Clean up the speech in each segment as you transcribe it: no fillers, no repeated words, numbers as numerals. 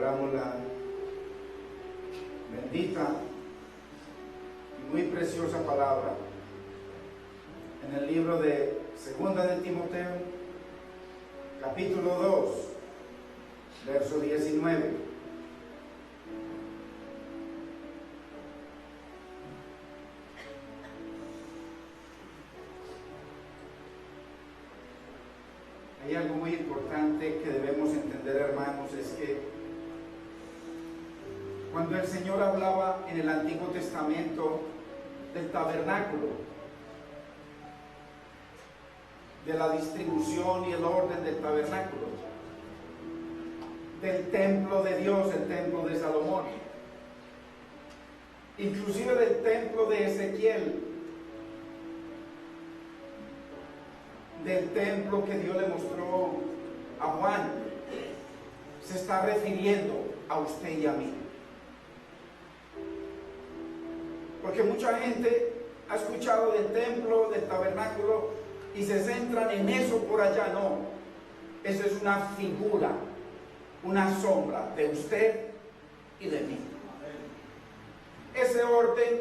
abramos la bendita y muy preciosa palabra en el libro de Segunda de Timoteo, capítulo 2, verso 19. Hay algo muy importante que debemos entender, hermanos, es que cuando el Señor hablaba en el Antiguo Testamento del tabernáculo, de la distribución y el orden del tabernáculo, del templo de Dios, el templo de Salomón, inclusive del templo de Ezequiel, del templo que Dios le mostró a Juan, se está refiriendo a usted y a mí. Porque mucha gente ha escuchado del templo, del tabernáculo, y se centran en eso por allá. No, eso es una figura, una sombra de usted y de mí. Ese orden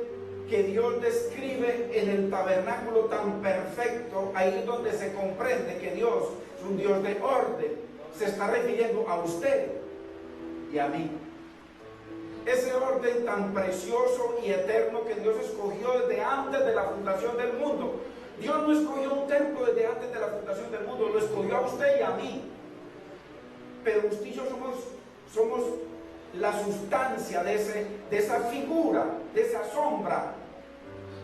que Dios describe en el tabernáculo tan perfecto, ahí es donde se comprende que Dios es un Dios de orden. Se está refiriendo a usted y a mí. Ese orden tan precioso y eterno que Dios escogió desde antes de la fundación del mundo. Dios no escogió un templo desde antes de la fundación del mundo, lo escogió a usted y a mí. Pero usted y yo somos la sustancia de esa figura, de esa sombra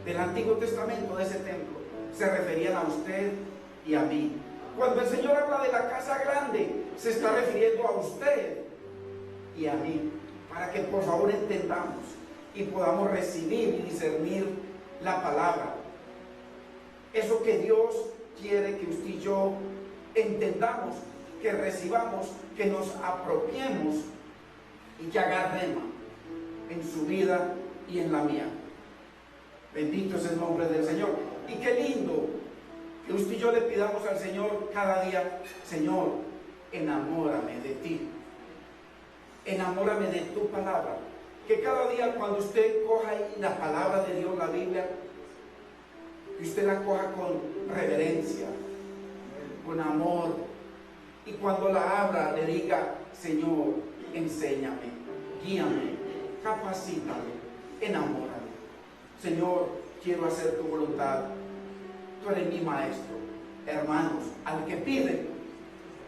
del Antiguo Testamento, de ese templo. Se referían a usted y a mí. Cuando el Señor habla de la casa grande, se está refiriendo a usted y a mí, para que por favor entendamos y podamos recibir y discernir la palabra. Eso que Dios quiere que usted y yo entendamos, que recibamos, que nos apropiemos y que haga rema en su vida y en la mía. Bendito es el nombre del Señor. Y qué lindo que usted y yo le pidamos al Señor cada día: Señor, enamórame de ti, enamórame de tu palabra. Que cada día cuando usted coja la palabra de Dios, la Biblia, que usted la coja con reverencia, con amor, y cuando la abra le diga: Señor, enséñame, guíame, capacítame, enamórame. Señor, quiero hacer tu voluntad. Tú eres mi maestro. Hermanos, al que pide,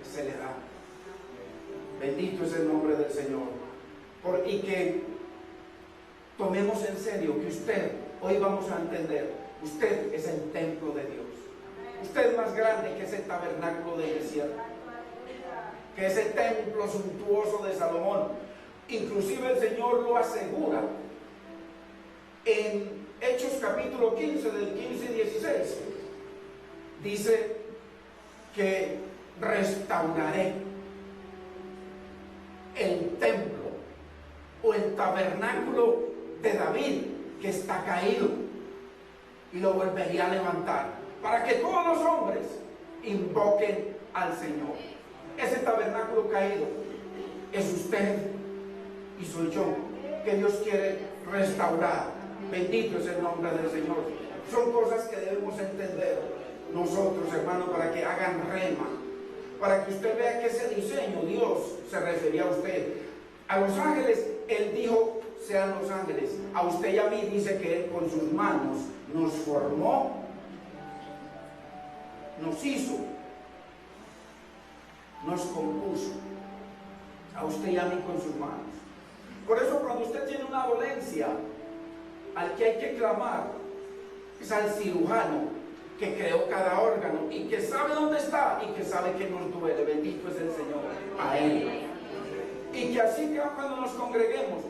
se le da. Bendito es el nombre del Señor. Y que tomemos en serio que usted, hoy vamos a entender, usted es el templo de Dios. Usted es más grande que ese tabernáculo del desierto, que ese templo suntuoso de Salomón. Inclusive el Señor lo asegura en Hechos capítulo 15, del 15 y 16. Dice que restauraré el templo o el tabernáculo de David que está caído, y lo volvería a levantar para que todos los hombres invoquen al Señor. Ese tabernáculo caído es usted y soy yo, que Dios quiere restaurar. Bendito es el nombre del Señor. Son cosas que debemos entender nosotros, hermanos, para que hagan rema, para que usted vea que ese diseño Dios se refería a usted. A los ángeles Él dijo: sean los ángeles. A usted y a mí dice que Él con sus manos nos formó, nos hizo, nos compuso. A usted y a mí con sus manos. Por eso cuando usted tiene una dolencia, al que hay que clamar es al cirujano que creó cada órgano y que sabe dónde está y que sabe que nos duele. Bendito es el Señor. A Él. Y que así que cuando nos congreguemos,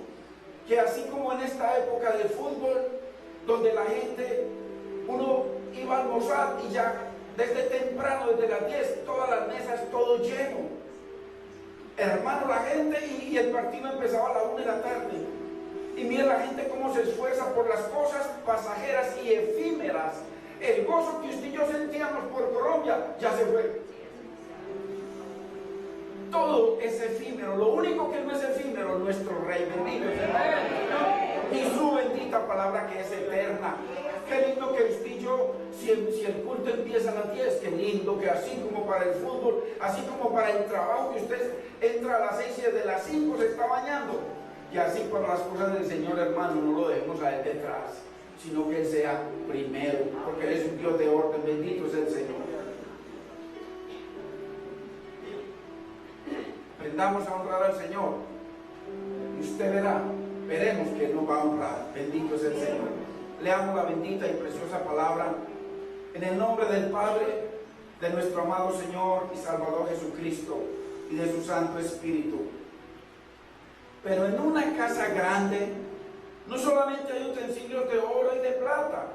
que así como en esta época del fútbol, donde la gente, uno iba a almorzar y ya desde temprano, desde las 10, todas las mesas, todo lleno. Hermano, la gente, y el partido empezaba a la 1 de la tarde. Y mira la gente cómo se esfuerza por las cosas pasajeras y efímeras. El gozo que usted y yo sentíamos por Colombia ya se fue. Todo es efímero. Lo único que no es efímero pero nuestro Rey. Bendito es el nombre. Y su bendita palabra que es eterna. Qué lindo que usted y yo, si el culto empieza a las 10, qué lindo que así como para el fútbol, así como para el trabajo, que usted entra a las 6 y desde las 5 se está bañando. Y así para las cosas del Señor, hermano, no lo dejemos a Él detrás, sino que Él sea primero, porque Él es un Dios de orden. Bendito es el Señor. Aprendamos a honrar al Señor y usted veremos que Él nos va a honrar. Bendito es el Señor. Leamos la bendita y preciosa palabra en el nombre del Padre, de nuestro amado Señor y Salvador Jesucristo y de su Santo Espíritu. Pero en una casa grande no solamente hay utensilios de oro y de plata,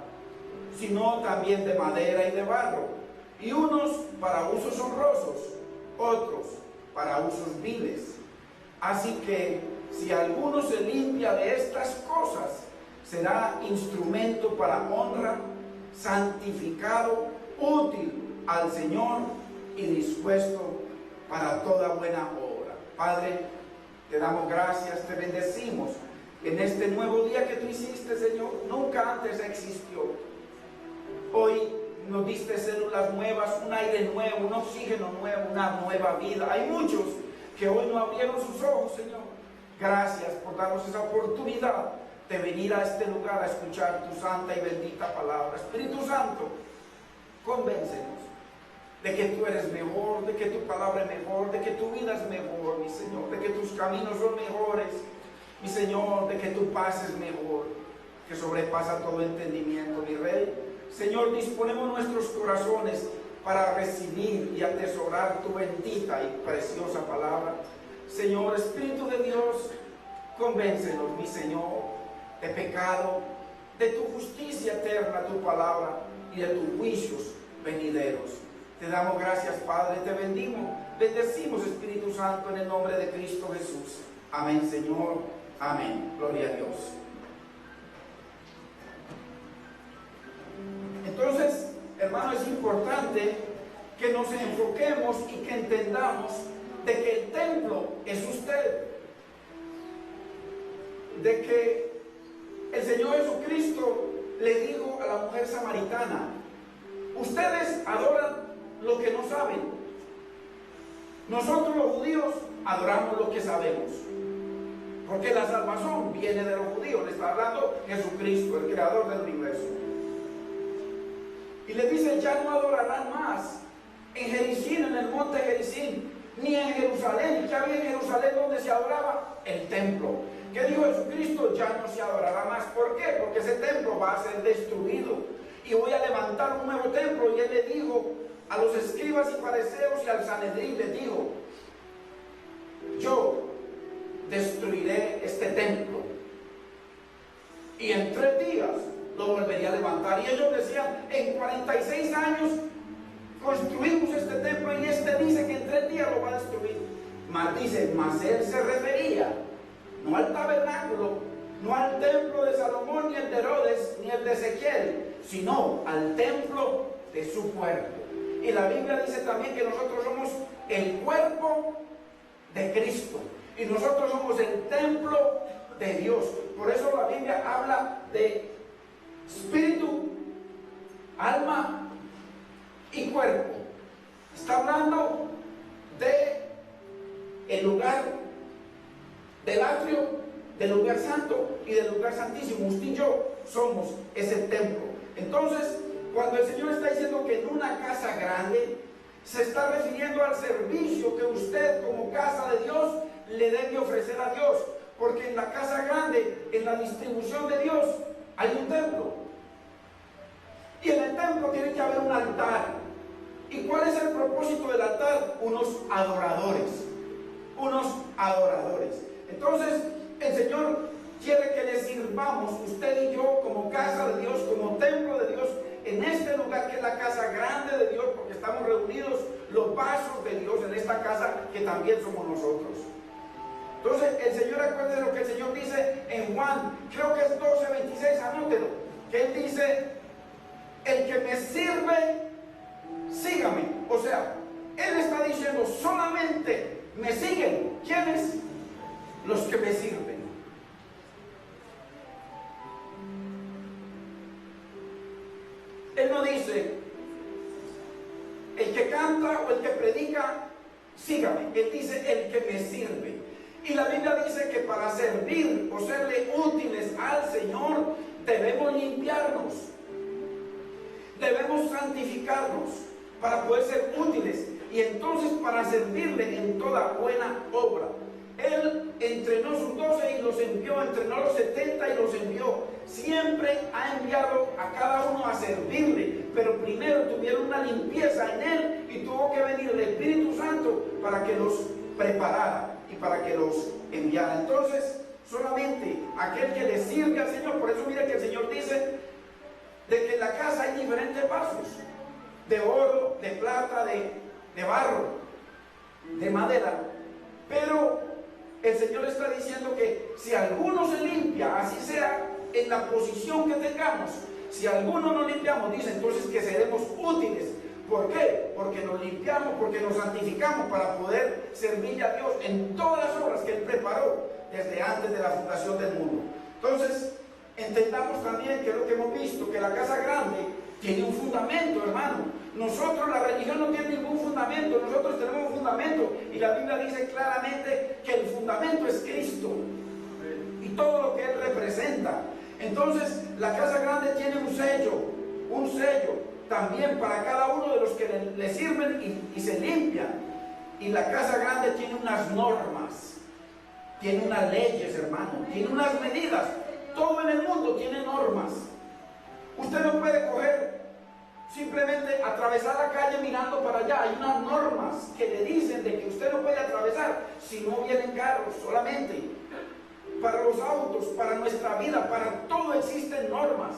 sino también de madera y de barro, y unos para usos honrosos, otros para usos viles. Así que si alguno se limpia de estas cosas, será instrumento para honra, santificado, útil al Señor y dispuesto para toda buena obra. Padre, te damos gracias, te bendecimos en este nuevo día que tú hiciste, Señor. Nunca antes existió. Hoy nos diste células nuevas, un aire nuevo, un oxígeno nuevo, una nueva vida. Hay muchos que hoy no abrieron sus ojos, Señor. Gracias por darnos esa oportunidad de venir a este lugar a escuchar tu santa y bendita palabra. Espíritu Santo, convéncenos de que tú eres mejor, de que tu palabra es mejor, de que tu vida es mejor, mi Señor, de que tus caminos son mejores, mi Señor, de que tu paz es mejor, que sobrepasa todo entendimiento, mi Rey. Señor, disponemos nuestros corazones para recibir y atesorar tu bendita y preciosa palabra. Señor, Espíritu de Dios, convéncenos, mi Señor, de pecado, de tu justicia eterna, tu palabra, y de tus juicios venideros. Te damos gracias, Padre, te bendecimos, Espíritu Santo, en el nombre de Cristo Jesús. Amén, Señor. Amén. Gloria a Dios. Entonces, hermano, es importante que nos enfoquemos y que entendamos de que el templo es usted, de que el Señor Jesucristo le dijo a la mujer samaritana: ustedes adoran lo que no saben, nosotros los judíos adoramos lo que sabemos, porque la salvación viene de los judíos. Le está hablando Jesucristo, el creador del universo. Y le dice: ya no adorarán más en Jericín, en el monte Jericín, ni en Jerusalén. Ya había en Jerusalén donde se adoraba el templo. ¿Qué dijo Jesucristo? Ya no se adorará más. ¿Por qué? Porque ese templo va a ser destruido y voy a levantar un nuevo templo. Y él le dijo a los escribas y fariseos y al Sanedrín, le dijo: yo destruiré este templo y en 3 días lo volvería a levantar. Y ellos decían: en 46 años construimos este templo y este dice que en 3 días lo va a destruir. Mas él se refería no al tabernáculo, no al templo de Salomón, ni el de Herodes, ni el de Ezequiel, sino al templo de su cuerpo. Y la Biblia dice también que nosotros somos el cuerpo de Cristo y nosotros somos el templo de Dios. Por eso la Biblia habla de espíritu, alma y cuerpo. Está hablando de el lugar del atrio, del lugar santo y del lugar santísimo. Usted y yo somos ese templo. Entonces, cuando el Señor está diciendo que en una casa grande, se está refiriendo al servicio que usted como casa de Dios le debe ofrecer a Dios. Porque en la casa grande, en la distribución de Dios, hay un templo. Y en el templo tiene que haber un altar. ¿Y cuál es el propósito del altar? Unos adoradores. Unos adoradores. Entonces, el Señor quiere que le sirvamos, usted y yo, como casa de Dios, como templo de Dios, en este lugar que es la casa grande de Dios, porque estamos reunidos los vasos de Dios en esta casa que también somos nosotros. Entonces, el Señor, acuérdense lo que el Señor dice en Juan, creo que es 12:26, anótelo, que Él dice: el que me sirve, sígame. O sea, Él está diciendo: solamente me siguen. ¿Quiénes? los que me sirven. Él no dice, el que canta o el que predica, sígame. Él dice, el que me sirve. Y la Biblia dice que para servir o serle útiles al Señor, debemos limpiarnos. Debemos santificarnos para poder ser útiles. Y entonces para servirle en toda buena obra. Él entrenó sus 12 y los envió, entrenó los 70 y los envió. Siempre ha enviado a cada uno a servirle, pero primero tuvieron una limpieza en él y tuvo que venir el Espíritu Santo para que los preparara y para que los enviara. Entonces, solamente aquel que le sirve al Señor, por eso mira que el Señor dice de que en la casa hay diferentes vasos, de oro, de plata, de barro, de madera, pero el Señor está diciendo que si alguno se limpia, así sea en la posición que tengamos, si alguno nos limpiamos, dice entonces que seremos útiles. ¿Por qué? Porque nos limpiamos, porque nos santificamos para poder servirle a Dios en todas las obras que Él preparó desde antes de la fundación del mundo. Entonces, entendamos también que lo que hemos visto, que la casa grande tiene un fundamento, hermano. Nosotros, la religión no tiene ningún fundamento, nosotros tenemos un fundamento y la Biblia dice claramente que el fundamento es Cristo y todo lo que Él representa. Entonces, la casa grande tiene un sello también para cada uno de los que le sirven y se limpian. Y la casa grande tiene unas normas, tiene unas leyes, hermano, tiene unas medidas. Todo en el mundo tiene normas. Usted no puede coger simplemente atravesar la calle mirando para allá. Hay unas normas que le dicen de que usted no puede atravesar si no vienen carros solamente. Para los autos, para nuestra vida, para todo existen normas.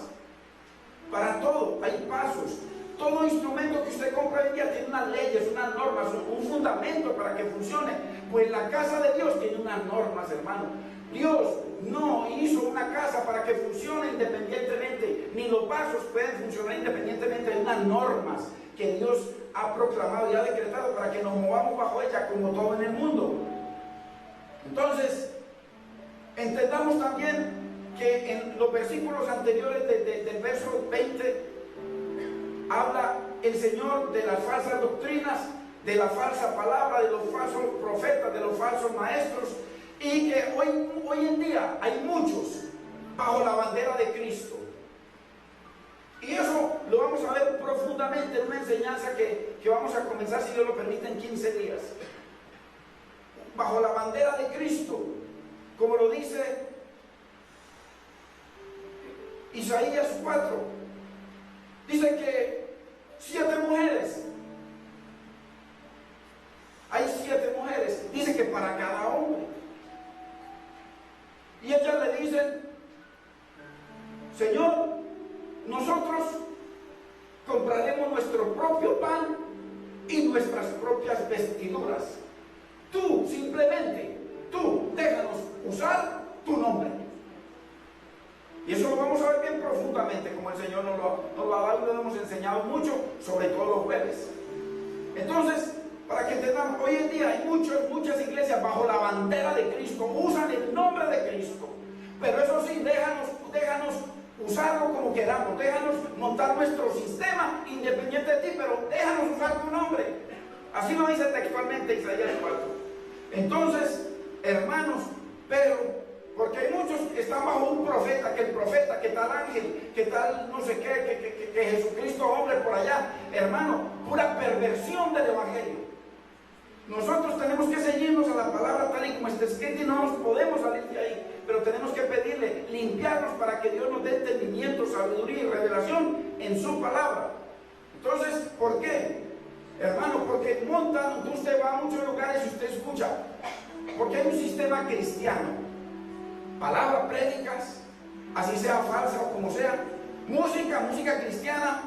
Para todo hay pasos. Todo instrumento que usted compra hoy en día tiene unas leyes, unas normas, un fundamento para que funcione. Pues la casa de Dios tiene unas normas, hermano. Dios no hizo una casa para que funcione independientemente, ni los vasos pueden funcionar independientemente. Hay unas normas que Dios ha proclamado y ha decretado para que nos movamos bajo ella como todo en el mundo. Entonces, entendamos también que en los versículos anteriores del verso 20 habla el Señor de las falsas doctrinas, de la falsa palabra, de los falsos profetas, de los falsos maestros, y que hoy en día hay muchos bajo la bandera de Cristo. Y eso lo vamos a ver profundamente en una enseñanza que vamos a comenzar, si Dios lo permite, en 15 días. Bajo la bandera de Cristo, como lo dice Isaías 4, dice que 7 mujeres, hay 7 mujeres, dice que para cada hombre. Y ellas le dicen, Señor, nosotros compraremos nuestro propio pan y nuestras propias vestiduras. Tú, simplemente, tú, déjanos usar tu nombre. Y eso lo vamos a ver bien profundamente, como el Señor nos lo ha dado y lo hemos enseñado mucho, sobre todo los jueves. Entonces, para que entendamos, hoy en día hay muchas iglesias bajo la bandera de Cristo, usan el nombre de Cristo, pero eso sí, déjanos usarlo como queramos, déjanos montar nuestro sistema independiente de ti, pero déjanos usar tu nombre. Así lo dice textualmente Isaías 4. Entonces, hermanos, pero porque hay muchos que están bajo un profeta, que tal ángel, que tal no sé qué, que Jesucristo hombre por allá. Hermano, pura perversión del evangelio. Nosotros tenemos que ceñirnos a la palabra tal y como está escrita y no nos podemos salir de ahí, pero tenemos que pedirle, limpiarnos para que Dios nos dé entendimiento, sabiduría y revelación en su palabra. Entonces, ¿por qué? Hermano, porque usted va a muchos lugares y usted escucha, porque hay un sistema cristiano, palabras, prédicas, así sea falsa o como sea, música cristiana,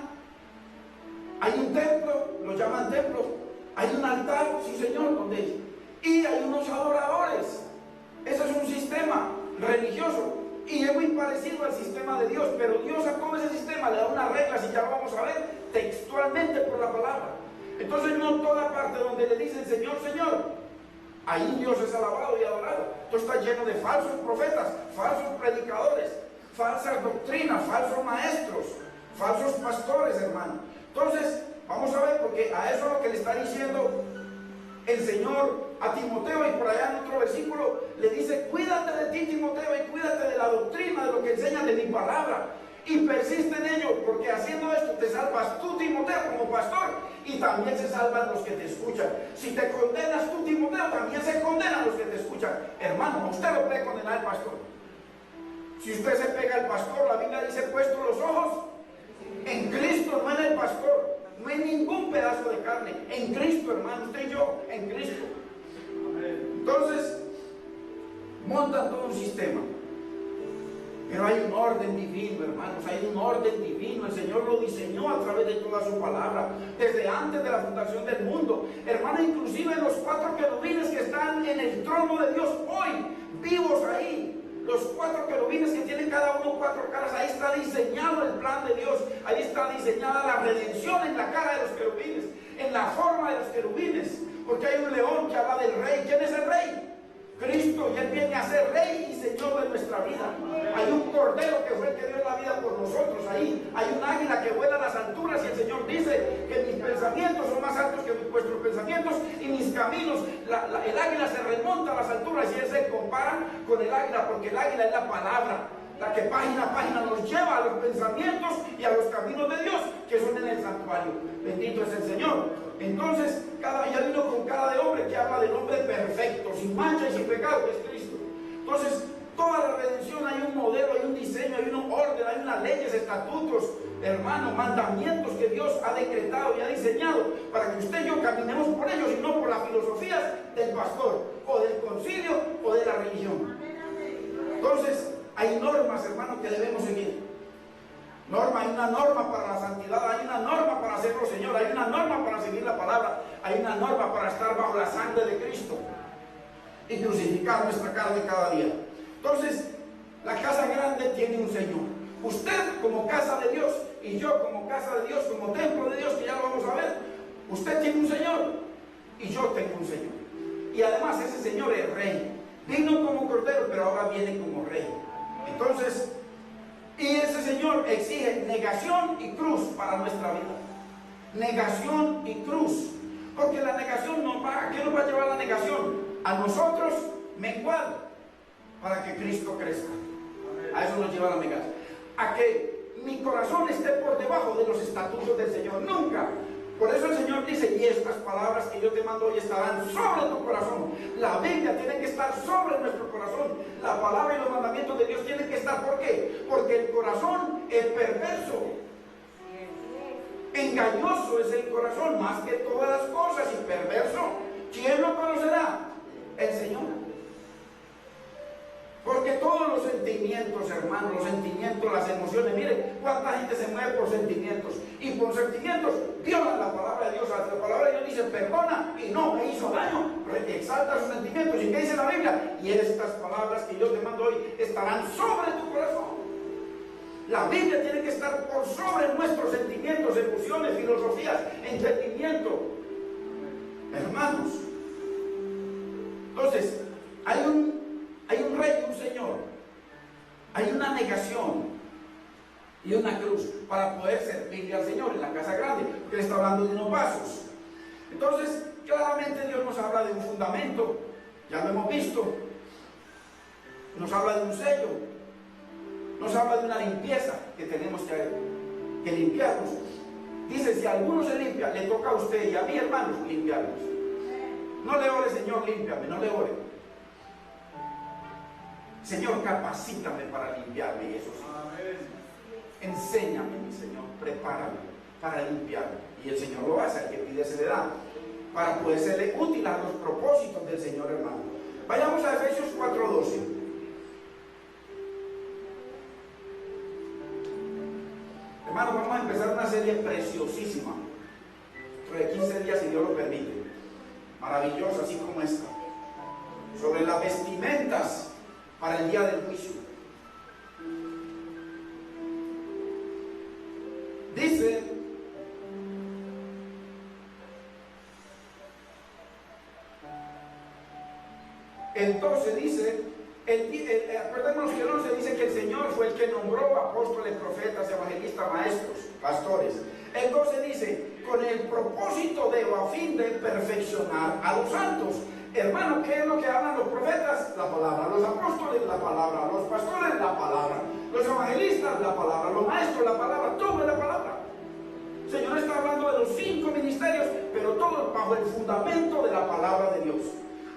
hay un templo, lo llaman templo, hay un altar, sí señor, donde y hay unos adoradores. Ese es un sistema religioso y es muy parecido al sistema de Dios, pero Dios a todo ese sistema le da unas reglas y ya lo vamos a ver textualmente por la palabra. Entonces no toda parte donde le dicen Señor, Señor, ahí Dios es alabado y adorado. Esto está lleno de falsos profetas, falsos predicadores, falsas doctrinas, falsos maestros, falsos pastores, hermano. Entonces, vamos a ver, porque a eso es lo que le está diciendo el Señor a Timoteo, y por allá en otro versículo le dice: cuídate de ti, Timoteo, y cuídate de la doctrina, de lo que enseñan de mi palabra, y persiste en ello, porque haciendo esto te salvas tú, Timoteo, como pastor, y también se salvan los que te escuchan. Si te condenas tú, Timoteo, también se condenan los que te escuchan. Hermano, usted lo puede condenar al pastor. Si usted se pega al pastor, la Biblia dice: puesto los ojos en Cristo, no en el pastor, no en ningún pedazo de carne, en Cristo, hermano, usted y yo, en Cristo. Entonces, montan todo un sistema. Pero hay un orden divino, hermanos, hay un orden divino. El Señor lo diseñó a través de toda su palabra, desde antes de la fundación del mundo. Hermano, inclusive los 4 querubines que están en el trono de Dios hoy, vivos ahí. Los 4 querubines que tienen cada uno 4 caras, ahí está diseñado el plan de Dios, ahí está diseñada la redención en la cara de los querubines, en la forma de los querubines, porque hay un león que habla del rey. ¿Quién es el rey? Cristo, y Él viene a ser Rey y Señor de nuestra vida. Hay un cordero que fue el que dio la vida por nosotros ahí. Hay un águila que vuela a las alturas, y el Señor dice que mis pensamientos son más altos que vuestros pensamientos, y mis caminos, el águila se remonta a las alturas, y Él se compara con el águila, porque el águila es la palabra, la que página a página nos lleva a los pensamientos y a los caminos de Dios, que son en el santuario. Bendito es el Señor. Entonces, ya vino con cara de hombre, que habla del hombre perfecto, sin mancha y sin pecado, que es Cristo. Entonces, toda la redención, hay un modelo, hay un diseño, hay un orden, hay unas leyes, estatutos, hermanos, mandamientos que Dios ha decretado y ha diseñado para que usted y yo caminemos por ellos, y no por las filosofías del pastor, o del concilio, o de la religión. Entonces, hay normas, hermanos, que debemos seguir. Hay una norma para la santidad, hay una norma para hacerlo Señor, hay una norma para seguir la palabra, hay una norma para estar bajo la sangre de Cristo y crucificar nuestra carne cada día. Entonces, la casa grande tiene un Señor. Usted como casa de Dios, y yo como casa de Dios, como templo de Dios, que ya lo vamos a ver. Usted tiene un Señor y yo tengo un Señor. Y además ese Señor es Rey. Vino como Cordero, pero ahora viene como Rey. Entonces, y ese Señor exige negación y cruz para nuestra vida. Negación y cruz. Porque la negación ¿a qué nos va a llevar la negación? A nosotros menguar para que Cristo crezca. A eso nos lleva la negación. A que mi corazón esté por debajo de los estatutos del Señor. Nunca. Por eso el Señor dice: y estas palabras que yo te mando hoy estarán sobre tu corazón. La Biblia tiene que estar sobre nuestro corazón. La palabra y los mandamientos de Dios tienen que estar. ¿Por qué? Porque el corazón es perverso. Engañoso es el corazón, más que todas las cosas, y perverso. ¿Quién lo conocerá? El Señor. Porque todos los sentimientos, hermanos, los sentimientos, las emociones, miren cuánta gente se mueve por sentimientos, y por sentimientos violan la palabra de Dios. La palabra de Dios dice: perdona y no me hizo daño, exalta sus sentimientos. ¿Y qué dice la Biblia? Y estas palabras que yo te mando hoy estarán sobre tu corazón. La Biblia tiene que estar por sobre nuestros sentimientos, emociones, filosofías, entendimiento, hermanos. Entonces, hay un rey y un señor, hay una negación y una cruz para poder servirle al Señor en la casa grande, porque Él está hablando de unos vasos. Entonces, claramente Dios nos habla de un fundamento, ya lo hemos visto, nos habla de un sello, nos habla de una limpieza que tenemos que limpiarnos. Dice: si alguno se limpia, le toca a usted y a mí, hermanos, limpiarnos. No le ore: Señor, límpiame, no le ore. Señor, capacítame para limpiarme, eso sí. Enséñame, mi Señor, prepárame para limpiarme. Y el Señor lo hace, al que pide se le da, para poder serle útil a los propósitos del Señor, hermano. Vayamos a Efesios 4:12. Hermano, vamos a empezar una serie preciosísima, dentro de 15 días, si Dios lo permite, maravillosa, así como esta, sobre las vestimentas para el día del juicio. Dice: el 12 dice, acordémonos que el 11 dice que el Señor fue el que nombró apóstoles, profetas, evangelistas, maestros, pastores. El 12 dice, con el propósito de o a fin de perfeccionar a los santos. Hermano, ¿qué es lo que hablan los profetas? La palabra. Los apóstoles, la palabra. Los pastores, la palabra. Los evangelistas, la palabra. Los maestros, la palabra. Todo es la palabra. El Señor está hablando de los 5 ministerios, pero todo bajo el fundamento de la palabra de Dios.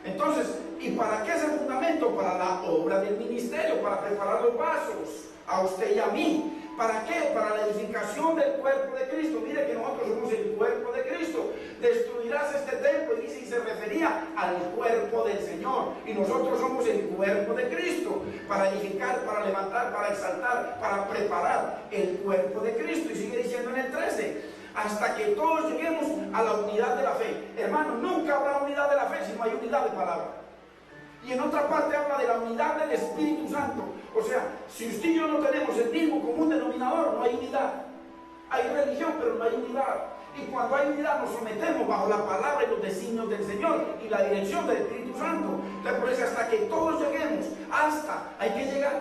Entonces, ¿y para qué es el fundamento? Para la obra del ministerio, para preparar los vasos a usted y a mí. ¿Para qué? Para la edificación del cuerpo de Cristo. Mire que nosotros somos el cuerpo de Cristo. Destruirás este templo, y dice, y se refería al cuerpo del Señor. Y nosotros somos el cuerpo de Cristo. Para edificar, para levantar, para exaltar, para preparar el cuerpo de Cristo. Y sigue diciendo en el 13, hasta que todos lleguemos a la unidad de la fe. Hermano, nunca habrá unidad de la fe si no hay unidad de palabra. Y en otra parte habla de la unidad del Espíritu Santo. O sea, si usted y yo no tenemos el mismo común denominador, no hay unidad. Hay religión, pero no hay unidad. Y cuando hay unidad nos sometemos bajo la palabra y los designios del Señor y la dirección del Espíritu Santo. Entonces por eso hasta que todos lleguemos, hay que llegar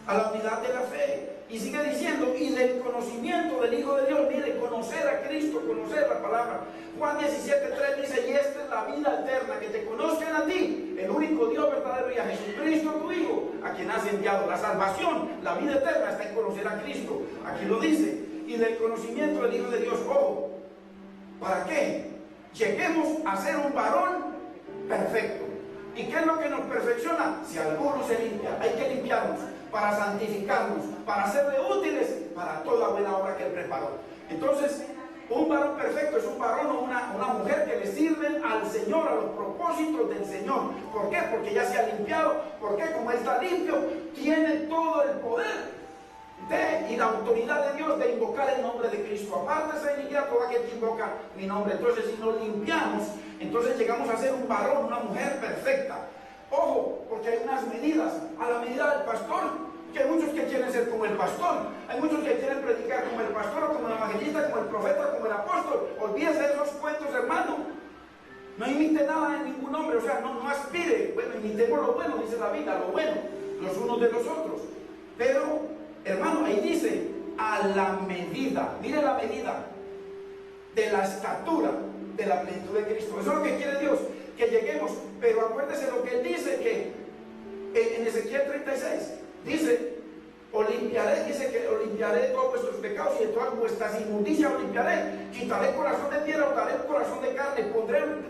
a la unidad de la fe. Y sigue diciendo, y del conocimiento del Hijo de Dios. Mire, conocer a Cristo, conocer la palabra. Juan 17:3 dice, y esta es la vida eterna, que te conozcan a ti, el único Dios verdadero, y a Jesucristo tu Hijo, a quien has enviado. La salvación, la vida eterna está en conocer a Cristo. Aquí lo dice, y del conocimiento del Hijo de Dios. Ojo, ¿para qué? Lleguemos a ser un varón perfecto. ¿Y qué es lo que nos perfecciona? Si alguno se limpia, hay que limpiarnos para santificarnos, para serle útiles para toda buena obra que Él preparó. Entonces, un varón perfecto es un varón o una mujer que le sirven al Señor, a los propósitos del Señor. ¿Por qué? Porque ya se ha limpiado. ¿Por qué? Como está limpio, tiene todo el poder y la autoridad de Dios de invocar el nombre de Cristo. Aparte de iniquidad, todo aquel que invoca mi nombre. Entonces, si nos limpiamos, entonces llegamos a ser un varón, una mujer perfecta. Ojo, porque hay unas medidas, a la medida del pastor, que hay muchos que quieren ser como el pastor, hay muchos que quieren predicar como el pastor, o como el evangelista, como el profeta, como el apóstol. Olvídese de esos cuentos, hermano. No imite nada de ningún hombre, o sea, no aspire. Bueno, imitemos lo bueno, dice la Biblia, lo bueno, los unos de los otros. Pero, hermano, ahí dice, a la medida, mire la medida de la estatura de la plenitud de Cristo. Eso es lo que quiere Dios, que lleguemos. Pero acuérdese lo que Él dice, que en Ezequiel 36 dice, dice que os limpiaré de todos vuestros pecados y de todas vuestras inmundicias os limpiaré, quitaré corazón de piedra, os daré corazón de carne,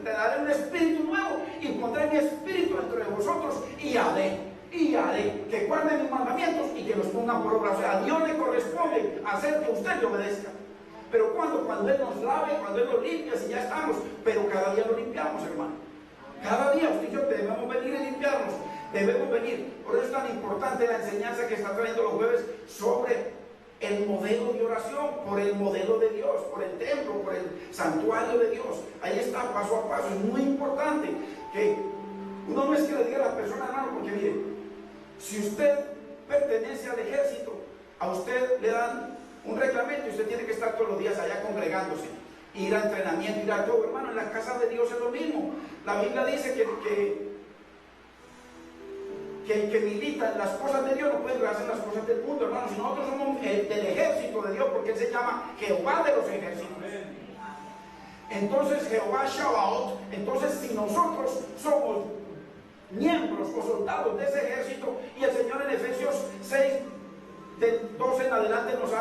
te daré un espíritu nuevo y pondré mi espíritu dentro de vosotros y haré que guarden mis mandamientos y que los pongan por obra. O sea, a Dios le corresponde hacer que usted le obedezca. Pero cuando Él nos lave, cuando Él nos limpia, si ya estamos, pero cada día lo limpiamos, hermano. Cada día usted y yo debemos venir y limpiarnos, debemos venir. Por eso es tan importante la enseñanza que está trayendo los jueves sobre el modelo de oración, por el modelo de Dios, por el templo, por el santuario de Dios. Ahí está, paso a paso. Es muy importante que uno no es que le diga a las personas, hermano, porque mire, si usted pertenece al ejército, a usted le dan un reglamento y usted tiene que estar todos los días allá congregándose, ir a entrenamiento, ir a todo. Hermano, en la casa de Dios es lo mismo. La Biblia dice que el que milita en las cosas de Dios no puede hacer las cosas del mundo, hermano. Si nosotros somos del ejército de Dios, porque Él se llama Jehová de los ejércitos. Entonces Jehová Shabbat. Entonces, si nosotros somos miembros o soldados de ese ejército, y el Señor en Efesios 6 del 12 en adelante nos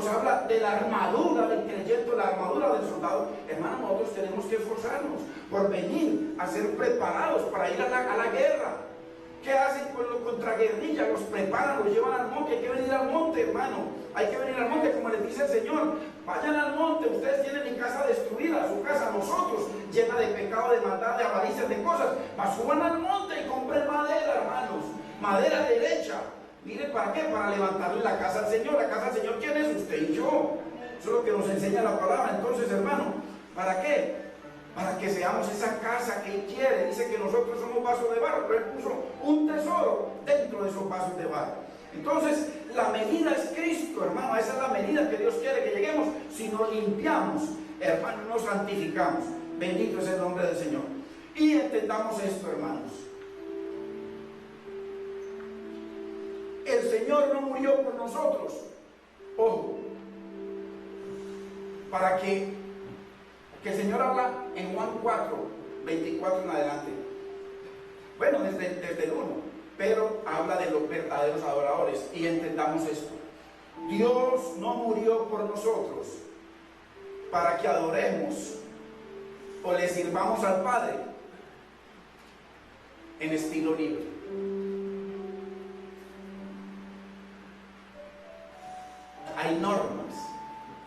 habla de la armadura del creyente, la armadura del soldado. Hermano, nosotros tenemos que esforzarnos por venir a ser preparados para ir a la guerra. ¿Qué hacen con los contraguerrillas? Los preparan, los llevan al monte. Hay que venir al monte, hermano. Hay que venir al monte, como les dice el Señor. Vayan al monte. Ustedes tienen mi casa destruida, su casa, nosotros, llena de pecado, de maldad, de avaricia, de cosas. Suban al monte y compren madera, hermanos. Madera derecha. Mire, ¿para qué? Para levantarle la casa al Señor. ¿La casa al Señor quién es? Usted y yo. Eso es lo que nos enseña la palabra. Entonces, hermano, ¿para qué? Para que seamos esa casa que Él quiere. Dice que nosotros somos vasos de barro, pero Él puso un tesoro dentro de esos vasos de barro. Entonces, la medida es Cristo, hermano. Esa es la medida que Dios quiere que lleguemos. Si nos limpiamos, hermano, nos santificamos. Bendito es el nombre del Señor. Y entendamos esto, hermanos. Señor no murió por nosotros. Ojo, para que el Señor habla en Juan 4, 24 en adelante. Bueno, desde el 1, pero habla de los verdaderos adoradores, y entendamos esto. Dios no murió por nosotros para que adoremos o le sirvamos al Padre en estilo libre. Hay normas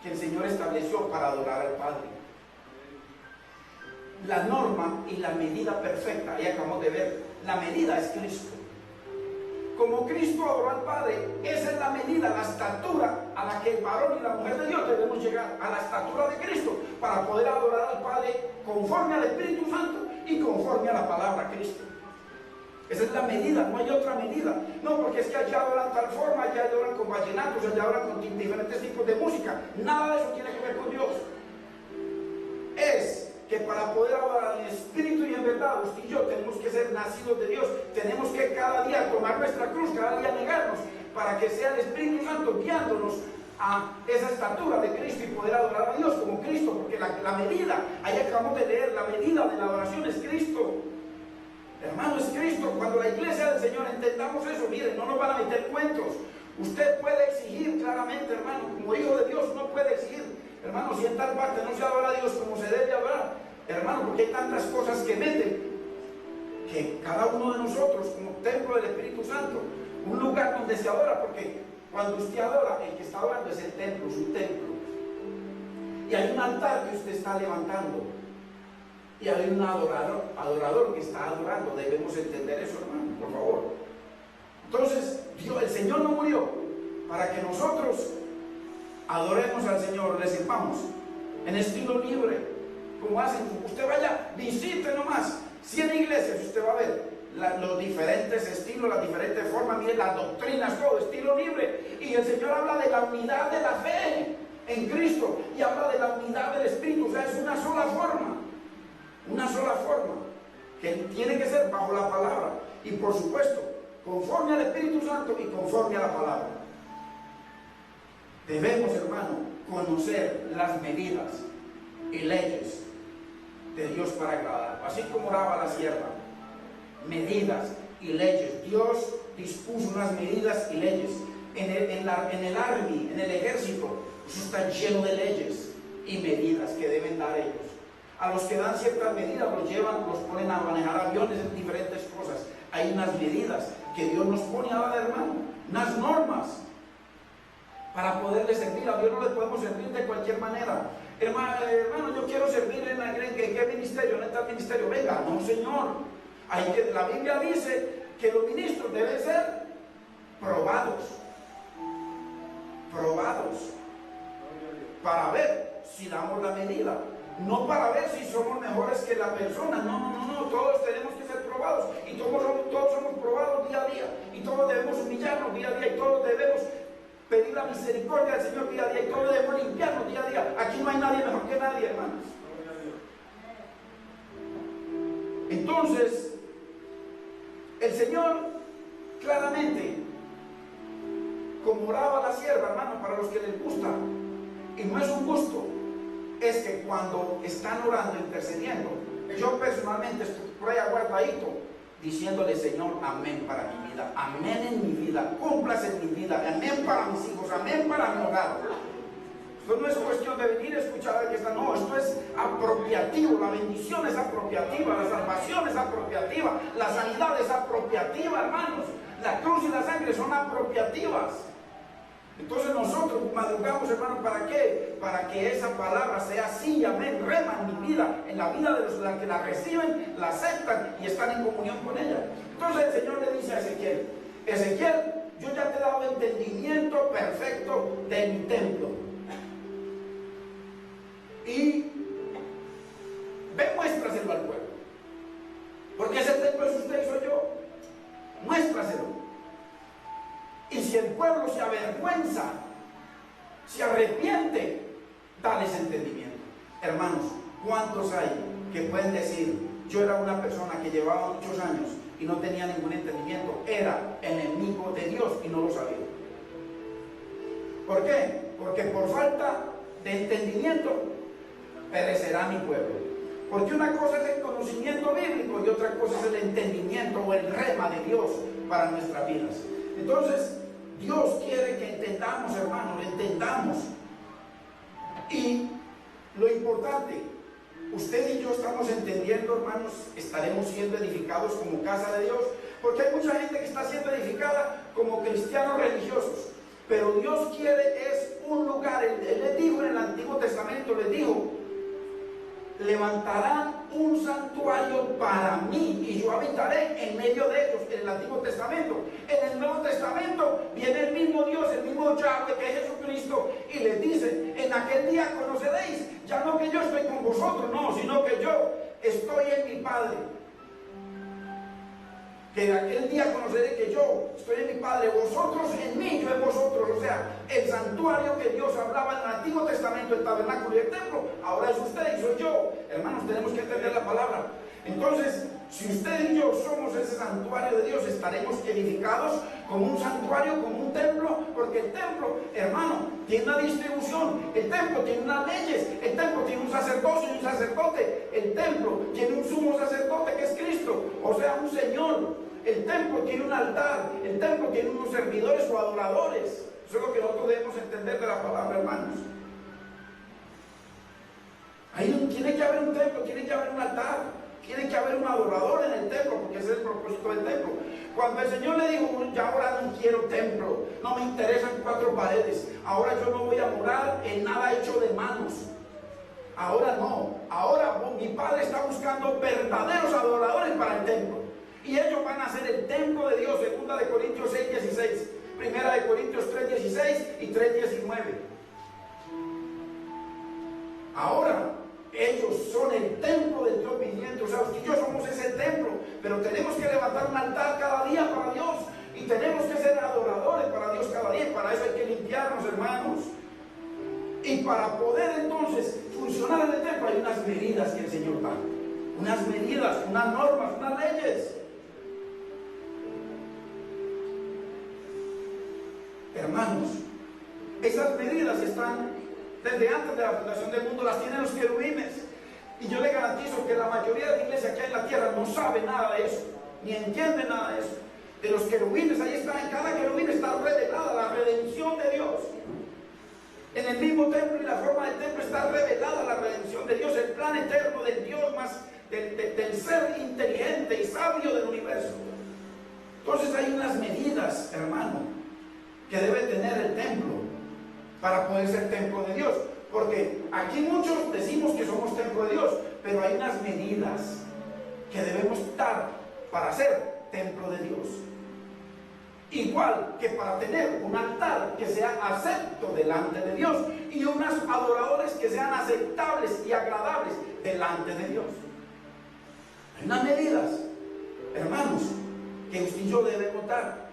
que el Señor estableció para adorar al Padre. La norma y la medida perfecta, ahí acabamos de ver, la medida es Cristo. Como Cristo adoró al Padre, esa es la medida, la estatura a la que el varón y la mujer de Dios debemos llegar, a la estatura de Cristo, para poder adorar al Padre conforme al Espíritu Santo y conforme a la palabra Cristo. Esa es la medida, no hay otra medida. No, porque es que allá adoran tal forma, allá adoran con vallenatos, allá adoran con diferentes tipos de música. Nada de eso tiene que ver con Dios. Es que para poder adorar en espíritu y en verdad, usted y yo tenemos que ser nacidos de Dios. Tenemos que cada día tomar nuestra cruz, cada día negarnos, para que sea el Espíritu Santo guiándonos a esa estatura de Cristo y poder adorar a Dios como Cristo, porque la medida, ahí acabamos de leer, la medida de la adoración es Cristo. Hermano, es Cristo. Cuando la iglesia del Señor entendamos eso, miren, no nos van a meter cuentos. Usted puede exigir claramente, hermano, como hijo de Dios, no puede exigir, hermano, si en tal parte no se adora a Dios como se debe adorar, hermano, porque hay tantas cosas que meten, que cada uno de nosotros, como templo del Espíritu Santo, un lugar donde se adora, porque cuando usted adora, el que está adorando es el templo, su templo. Y hay un altar que usted está levantando. Y hay un adorador que está adorando. Debemos entender eso, hermano, por favor. Entonces, el Señor no murió para que nosotros adoremos al Señor, le sirvamos en estilo libre, como hacen. Usted vaya, visite nomás 100 iglesias, usted va a ver los diferentes estilos, las diferentes formas, mire las doctrinas, todo estilo libre. Y el Señor habla de la unidad de la fe en Cristo y habla de la unidad del Espíritu. O sea, es una sola forma. Una sola forma, que tiene que ser bajo la palabra y por supuesto conforme al Espíritu Santo y conforme a la palabra. Debemos, hermano, conocer las medidas y leyes de Dios para agradar, así como oraba la sierva. Medidas y leyes. Dios dispuso unas medidas y leyes en el army, en el ejército. Eso está lleno de leyes y medidas que deben dar ellos. A los que dan ciertas medidas los ponen a manejar aviones en diferentes cosas. Hay unas medidas que Dios nos pone a dar, hermano, unas normas para poderle servir. A Dios no le podemos servir de cualquier manera. Hermano, yo quiero servir ¿en qué ministerio? ¿En este ministerio? Venga, no, Señor. La Biblia dice que los ministros deben ser probados, para ver si damos la medida. No para ver si somos mejores que la persona. No, todos tenemos que ser probados y todos somos probados día a día y todos debemos humillarnos día a día y todos debemos pedir la misericordia del Señor día a día y todos debemos limpiarnos día a día. Aquí no hay nadie mejor que nadie, hermanos. Entonces, el Señor claramente, como oraba la sierva, hermano, para los que les gusta, y no es un gusto, es que cuando están orando, intercediendo, yo personalmente estoy por ahí aguardadito, diciéndole: Señor, amén para mi vida, amén en mi vida, cúmplase en mi vida, amén para mis hijos, amén para mi hogar. Esto no es cuestión de venir a escuchar a que está, no, esto es apropiativo, la bendición es apropiativa, la salvación es apropiativa, la sanidad es apropiativa, hermanos, la cruz y la sangre son apropiativas. Entonces nosotros madrugamos, hermano, ¿para qué? Para que esa palabra sea así, amén, rema en mi vida, en la vida de los que la reciben, la aceptan y están en comunión con ella. Entonces el Señor le dice a Ezequiel: Ezequiel, yo ya te he dado entendimiento perfecto de mi templo. Y ve, muéstraselo al pueblo. Porque ese templo es usted y soy yo. Muéstraselo. Y si el pueblo se avergüenza, se arrepiente, dales entendimiento. Hermanos, ¿cuántos hay que pueden decir: yo era una persona que llevaba muchos años y no tenía ningún entendimiento. Era enemigo de Dios y no lo sabía. ¿Por qué? Porque por falta de entendimiento perecerá mi pueblo. Porque una cosa es el conocimiento bíblico y otra cosa es el entendimiento o el rema de Dios para nuestras vidas. Entonces, Dios quiere que entendamos, hermanos, entendamos. Y lo importante, usted y yo estamos entendiendo, hermanos, estaremos siendo edificados como casa de Dios, porque hay mucha gente que está siendo edificada como cristianos religiosos, pero Dios quiere es un lugar. Él les dijo en el Antiguo Testamento, les dijo: levantarán un santuario para mí y yo habitaré en medio de ellos. En el Antiguo Testamento. En el Nuevo Testamento viene el mismo Dios, el mismo Yahweh, que es Jesucristo, y les dice: en aquel día conoceréis, ya no que yo estoy con vosotros, no, sino que yo estoy en mi Padre. Que en aquel día conoceré que yo estoy en mi Padre, vosotros en mí, yo en vosotros. O sea, el santuario que Dios hablaba en el Antiguo Testamento, el tabernáculo y el templo, ahora es usted y soy yo. Hermanos, tenemos que entender la palabra. Entonces, si usted y yo somos ese santuario de Dios, estaremos edificados como un santuario, como un templo, porque el templo, hermano, tiene una distribución, el templo tiene unas leyes, el templo tiene un sacerdocio y un sacerdote, el templo tiene un sumo sacerdote que es Cristo, o sea, un Señor. El templo tiene un altar, el templo tiene unos servidores o adoradores. Eso es lo que nosotros debemos entender de la palabra, hermanos. Ahí tiene que haber un templo, tiene que haber un altar, tiene que haber un adorador en el templo, porque ese es el propósito del templo. Cuando el Señor le dijo: ya ahora no quiero templo, no me interesan 4 paredes, ahora yo no voy a morar en nada hecho de manos. Ahora no, ahora mi Padre está buscando verdaderos adoradores para el templo. Y ellos van a ser el templo de Dios. 2 de Corintios 6:16, 1 de Corintios 3:16 y 3:19. Ahora ellos son el templo del Dios viviente. O sea, usted y yo somos ese templo, pero tenemos que levantar un altar cada día para Dios, y tenemos que ser adoradores para Dios cada día. Para eso hay que limpiarnos, hermanos. Y para poder entonces funcionar en el templo hay unas medidas que el Señor da, unas medidas, unas normas, unas leyes. Hermanos, esas medidas están desde antes de la fundación del mundo, las tienen los querubines. Y yo le garantizo que la mayoría de la iglesia que hay en la tierra no sabe nada de eso, ni entiende nada de eso. De los querubines, ahí está, en cada querubín está revelada la redención de Dios. En el mismo templo y la forma del templo está revelada la redención de Dios, el plan eterno del Dios más, del ser inteligente y sabio del universo. Entonces hay unas medidas, hermano, que debe tener el templo para poder ser templo de Dios. Porque aquí muchos decimos que somos templo de Dios, pero hay unas medidas que debemos dar para ser templo de Dios. Igual que para tener un altar que sea acepto delante de Dios y unos adoradores que sean aceptables y agradables delante de Dios. Hay unas medidas, hermanos, que usted y yo debemos dar.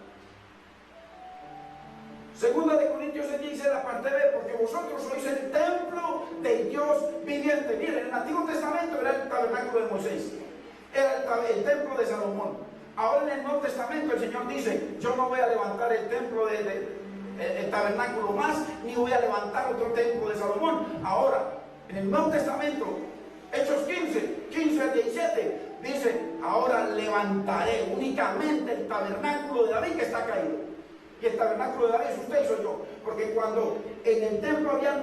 2 de Corintios 6 dice la parte B: porque vosotros sois el templo del Dios viviente. Miren, en el Antiguo Testamento era el tabernáculo de Moisés, era el templo de Salomón. Ahora en el Nuevo Testamento el Señor dice: yo no voy a levantar el templo el tabernáculo más, ni voy a levantar otro templo de Salomón. Ahora, en el Nuevo Testamento, Hechos 15 al 17, dice: ahora levantaré únicamente el tabernáculo de David que está caído. Y el tabernáculo de David es usted y soy yo. Porque cuando en el templo había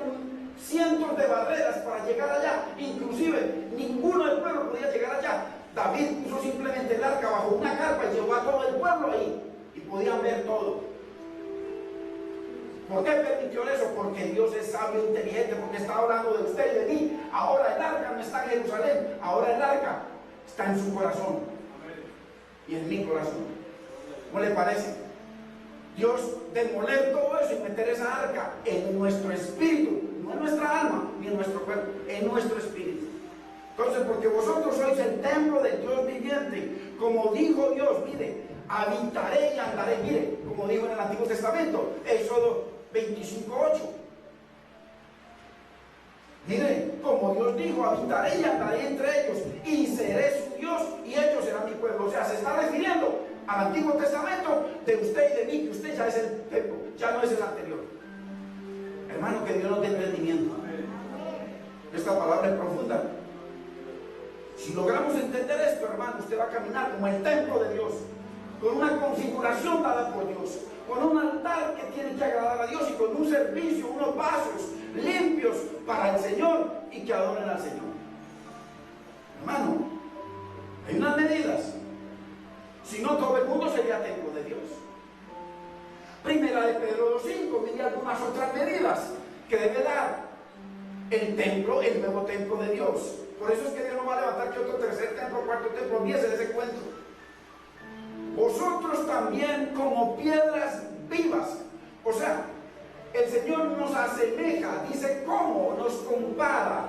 cientos de barreras para llegar allá, inclusive ninguno del pueblo podía llegar allá, David puso simplemente el arca bajo una carpa y llevó a todo el pueblo ahí, y podían ver todo. ¿Por qué permitió eso? Porque Dios es sabio e inteligente, porque está hablando de usted y de mí. Ahora el arca no está en Jerusalén, ahora el arca está en su corazón y en mi corazón. ¿Cómo le parece? Dios demoler todo eso y meter esa arca en nuestro espíritu, no en nuestra alma ni en nuestro cuerpo, en nuestro espíritu. Entonces, porque vosotros sois el templo del Dios viviente, como dijo Dios, mire, habitaré y andaré, mire, como dijo en el Antiguo Testamento, Éxodo 25:8. Mire, como Dios dijo, habitaré y andaré entre ellos y seré su Dios y ellos serán mi pueblo. O sea, se está refiriendo al Antiguo Testamento de usted y de mí, que usted ya es el templo, ya no es el anterior. Hermano, que Dios nos dé entendimiento. Esta palabra es profunda. Si logramos entender esto, hermano, usted va a caminar como el templo de Dios, con una configuración dada por Dios, con un altar que tiene que agradar a Dios y con un servicio, unos vasos limpios para el Señor y que adoren al Señor. Hermano, hay unas medidas. Si no, todo el mundo sería templo de Dios. Primera de Pedro 2:5, mire algunas otras medidas que debe dar el templo, el nuevo templo de Dios. Por eso es que Dios no va a levantar que otro tercer templo, cuarto templo, empiece ese cuento. Vosotros también como piedras vivas. O sea, el Señor nos asemeja, dice cómo, nos compara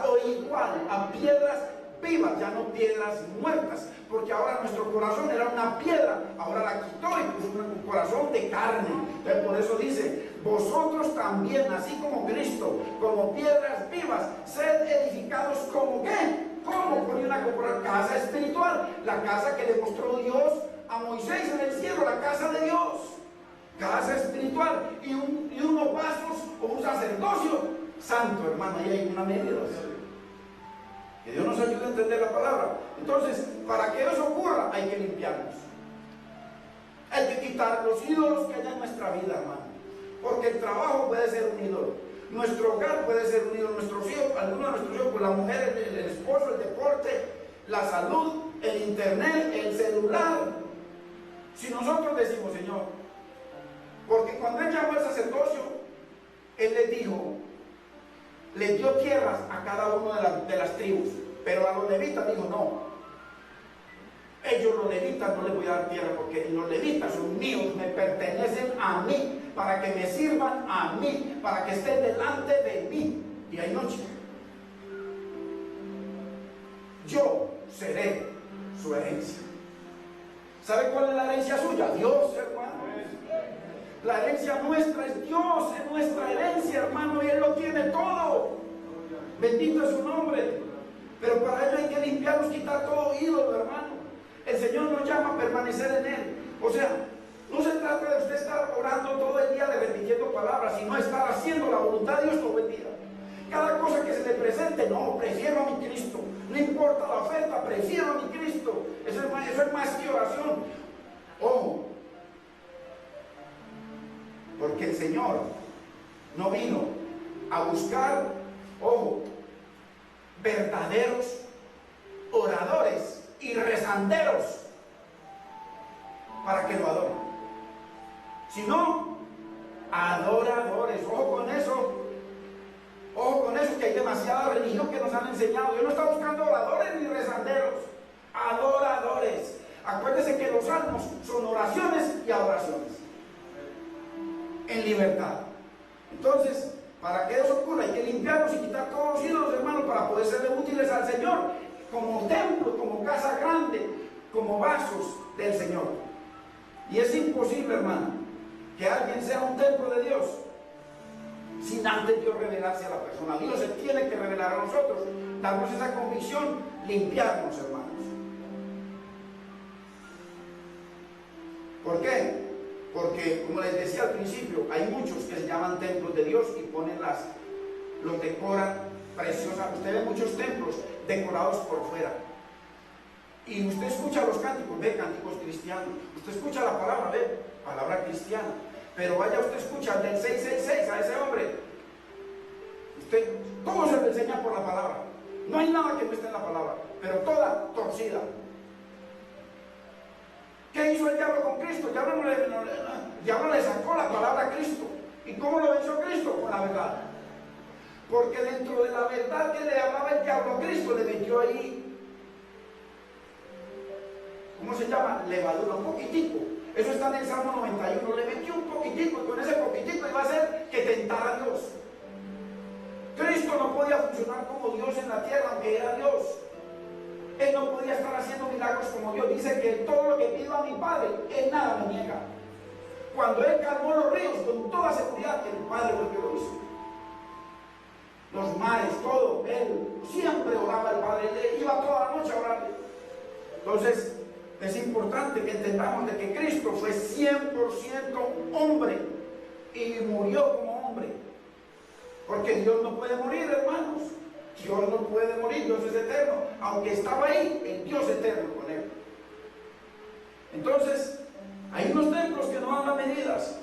o igual a piedras vivas, ya no piedras muertas, porque ahora nuestro corazón era una piedra, ahora la quitó y puso un corazón de carne. Entonces por eso dice, vosotros también, así como Cristo, como piedras vivas, sed edificados como ¿qué? Como por una casa espiritual, la casa que le mostró Dios a Moisés en el cielo, la casa de Dios, casa espiritual, y unos vasos o un sacerdocio santo, hermano. Ahí hay una medida. Que Dios nos ayude a entender la palabra. Entonces, para que eso ocurra, hay que limpiarnos. Hay que quitar los ídolos que hay en nuestra vida, hermano. Porque el trabajo puede ser un ídolo. Nuestro hogar puede ser un ídolo. Nuestros hijos, algunos de nuestros hijos, pues la mujer, el esposo, el deporte, la salud, el internet, el celular. Si nosotros decimos, Señor, porque cuando Él llamó al sacerdocio, Él les dijo, les dio tierras a cada uno de las tribus, pero a los levitas dijo no. Ellos, los levitas, no les voy a dar tierra porque los levitas son míos, me pertenecen a mí, para que me sirvan a mí, para que estén delante de mí día y noche. Yo seré su herencia. ¿Sabe cuál es la herencia suya? Dios, hermano. La herencia nuestra es Dios, es nuestra herencia, hermano, y Él lo tiene todo. Bendito es su nombre. Pero para ello hay que limpiarnos, quitar todo ídolo, hermano. El Señor nos llama a permanecer en Él. O sea, no se trata de usted estar orando todo el día, de repitiendo palabras, sino estar haciendo la voluntad de Dios todo el día. Cada cosa que se le presente, no, prefiero a mi Cristo. No importa la oferta, prefiero a mi Cristo. Eso es más que oración. Ojo. Porque el Señor no vino a buscar, ojo, verdaderos oradores y rezanderos para que lo adoren, sino adoradores. Ojo con eso, que hay demasiada religión que nos han enseñado. Dios no está buscando oradores ni rezanderos, adoradores. Acuérdese que los salmos son oraciones y adoraciones en libertad. Entonces, para que eso ocurra, hay que limpiarnos y quitar todos los ídolos, hermanos, para poder serle útiles al Señor, como templo, como casa grande, como vasos del Señor. Y es imposible, hermano, que alguien sea un templo de Dios sin antes Dios revelarse a la persona. Dios se tiene que revelar a nosotros, darnos esa convicción, limpiarnos, hermanos. ¿Por qué? Porque, como les decía al principio, hay muchos que se llaman templos de Dios y ponen los decoran preciosa. Usted ve muchos templos decorados por fuera. Y usted escucha los cánticos, ve cánticos cristianos. Usted escucha la palabra, ve palabra cristiana. Pero vaya, usted escucha del 666 a ese hombre. Todo se le enseña por la palabra. No hay nada que no esté en la palabra, pero toda torcida. ¿Qué hizo el diablo con Cristo? El diablo le sacó la palabra a Cristo. ¿Y cómo lo venció Cristo? Con la verdad. Porque dentro de la verdad que le hablaba el diablo a Cristo, le metió ahí, ¿cómo se llama? Levadura, un poquitico. Eso está en el Salmo 91. Le metió un poquitico y con ese poquitico iba a hacer que tentara a Dios. Cristo no podía funcionar como Dios en la tierra, aunque era Dios. Él no podía estar haciendo milagros como Dios. Dice que todo lo que pido a mi Padre, Él nada me niega. Cuando Él calmó los ríos, con toda seguridad que el Padre fue el que lo hizo. los mares, todo. Él siempre oraba al Padre, él iba toda la noche a orar. Entonces, es importante que entendamos de que Cristo fue 100% hombre y murió como hombre. Porque Dios no puede morir, hermanos. Dios no puede morir, Dios es eterno. Aunque estaba ahí, el Dios eterno con él. Entonces, hay unos templos que no dan las medidas.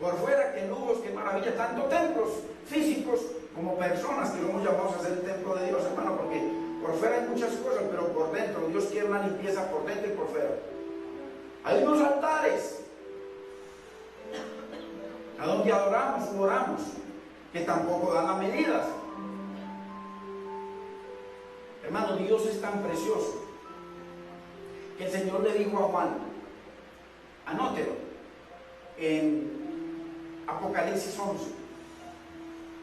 Por fuera, que lujos, que maravilla, tanto templos físicos como personas que somos llamados a ser el templo de Dios, hermano, porque por fuera hay muchas cosas, pero por dentro, Dios quiere una limpieza por dentro y por fuera. Hay unos altares a donde adoramos o oramos, que tampoco dan las medidas. Hermano, Dios es tan precioso que el Señor le dijo a Juan, anótelo, en Apocalipsis 11,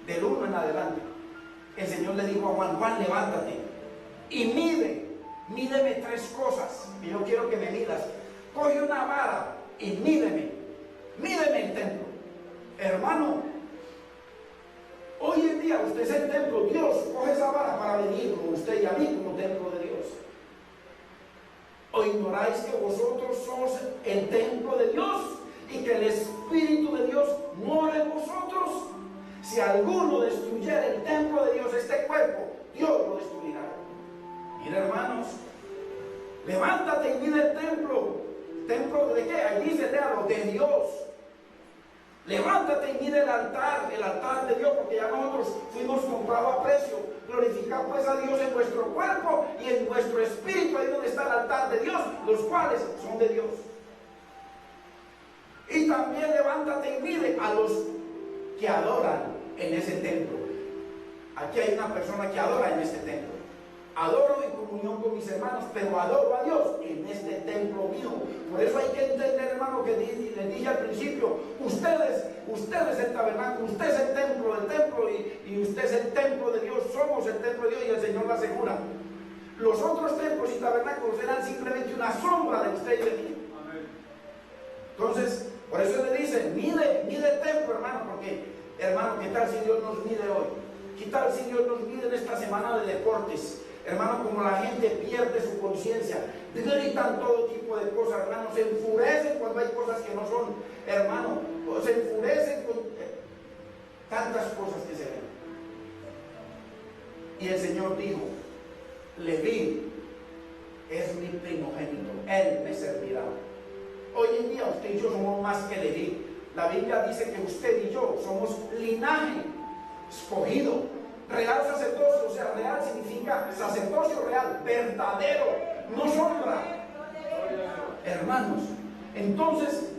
del 1 en adelante. El Señor le dijo a Juan, Juan, levántate y mídeme 3 cosas que yo quiero que me midas. Coge una vara y mídeme el templo. Hermano, hoy en día usted es el templo. Dios coge esa vara para venir con usted y a mí como templo de Dios. ¿O ignoráis que vosotros sois el templo de Dios y que el Espíritu de Dios mora en vosotros? Si alguno destruyera el templo de Dios, este cuerpo, Dios lo destruirá. Mira, hermanos, levántate y mira el templo. ¿Templo de qué? Ahí dice, léalo, de Dios. Levántate y mira el altar de Dios, porque ya nosotros fuimos comprados a precio. Glorificad pues a Dios en vuestro cuerpo y en vuestro espíritu, ahí donde está el altar de Dios, los cuales son de Dios. Y también levántate y mire a los que adoran en ese templo. Aquí hay una persona que adora en este templo. Adoro en comunión con mis hermanos, pero adoro a Dios en este templo mío. Por eso hay que entender, hermano, que les dije al principio, ustedes el tabernáculo, usted es el templo del templo y usted es el templo de Dios, somos el templo de Dios y el Señor lo asegura. Los otros templos y tabernáculos eran simplemente una sombra de usted y de mí. Entonces, por eso le dice, mide el templo, hermano, porque, hermano, ¿qué tal si Dios nos mide hoy? ¿Qué tal si Dios nos mide en esta semana de deportes? Hermano, como la gente pierde su conciencia, gritan todo tipo de cosas, hermano, se enfurecen cuando hay cosas que no son, hermano, se enfurecen con tantas cosas que se ven. Y el Señor dijo, Leví es mi primogénito, él me servirá. Hoy en día usted y yo somos más que Leví. La Biblia dice que usted y yo somos linaje escogido, real sacerdocio. O sea, real significa sacerdocio real, verdadero, no sombra. Hermanos, entonces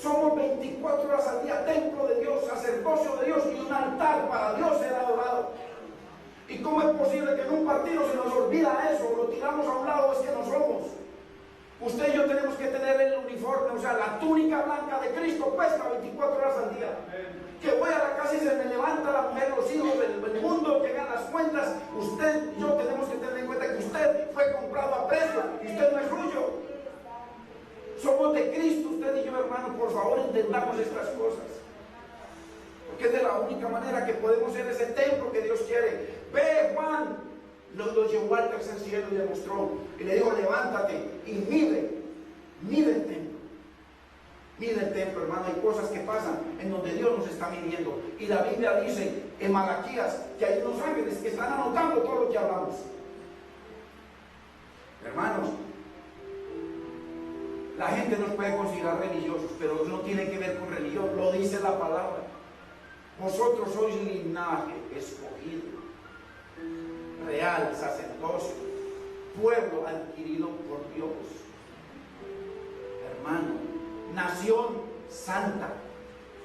somos 24 horas al día templo de Dios, sacerdocio de Dios y un altar para Dios ser adorado. ¿Y cómo es posible que en un partido se nos olvida eso, o lo tiramos a un lado? Es que no somos. Usted y yo tenemos que tener el uniforme, o sea, la túnica blanca de Cristo puesta 24 horas al día. Que voy a la casa y se me levanta la mujer, los hijos, el mundo que gana las cuentas. Usted y yo tenemos que tener en cuenta que usted fue comprado a precio y usted no es suyo. Somos de Cristo, usted y yo, hermano. Por favor, entendamos estas cosas. Porque es de la única manera que podemos ser ese templo que Dios quiere. Ve, Juan. Lo llevó al tercer cielo y le mostró. Y le dijo, levántate y mide el templo. Mide el templo, hermano. Hay cosas que pasan en donde Dios nos está midiendo. Y la Biblia dice en Malaquías que hay unos ángeles que están anotando todo lo que hablamos. Hermanos, la gente nos puede considerar religiosos, pero no tiene que ver con religión. Lo dice la palabra. Vosotros sois linaje escogido, real sacerdocio, pueblo adquirido por Dios, hermano, nación santa.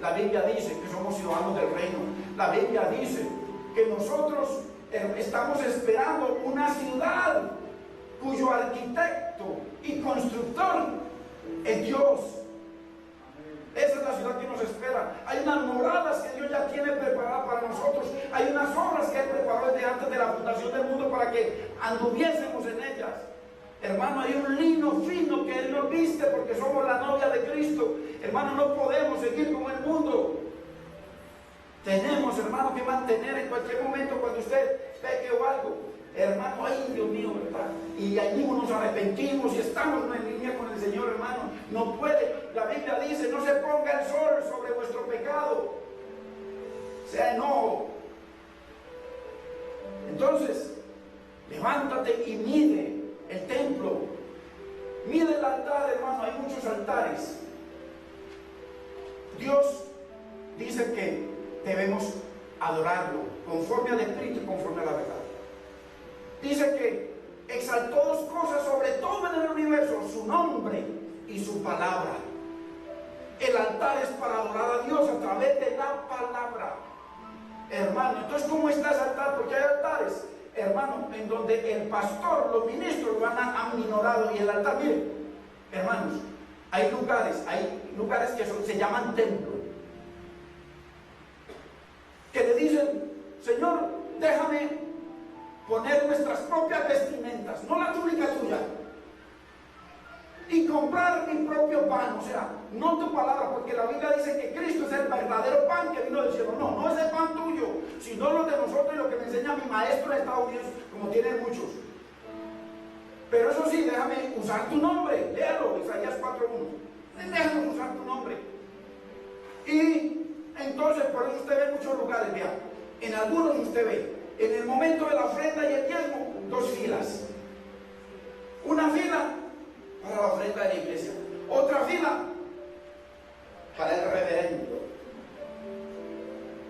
La Biblia dice que somos ciudadanos del reino. La Biblia dice que nosotros estamos esperando una ciudad cuyo arquitecto y constructor es Dios. Esa es la ciudad que nos espera. Hay unas moradas que Dios ya tiene preparadas para nosotros. Hay unas obras que Él preparó desde antes de la fundación del mundo para que anduviésemos en ellas. Hermano, hay un lino fino que Él nos viste porque somos la novia de Cristo. Hermano, no podemos seguir como el mundo. Tenemos, hermano, que mantener en cualquier momento cuando usted peque o algo. Hermano, ay Dios mío, ¿verdad? Y allí nos arrepentimos y estamos en línea con el Señor, hermano. No puede, la Biblia dice, no se ponga el sol sobre vuestro pecado. Sea enojo. Entonces, levántate y mide el templo. Mide el altar, hermano. Hay muchos altares. Dios dice que debemos adorarlo conforme al Espíritu y conforme a la verdad. Dice que exaltó dos cosas sobre todo en el universo: su nombre y su palabra. El altar es para adorar a Dios a través de la palabra, hermano. Entonces, ¿cómo está ese altar? Porque hay altares, hermano, en donde el pastor, los ministros lo han aminorado, y el altar, miren, hermanos, hay lugares que se llaman templo, que le dicen: Señor, déjame poner nuestras propias vestimentas, no la túnica tuya, y comprar mi propio pan. O sea, no tu palabra, porque la Biblia dice que Cristo es el verdadero pan que vino del cielo. No es el pan tuyo, sino lo de nosotros, y lo que me enseña mi maestro en Estados Unidos, como tienen muchos. Pero eso sí, déjame usar tu nombre. Léalo, Isaías 4:1. Déjame usar tu nombre. Y entonces, por eso usted ve muchos lugares, vea. En algunos usted ve, en el momento de la ofrenda y el diezmo, dos filas. Una fila para la ofrenda de la iglesia, otra fila para el reverendo.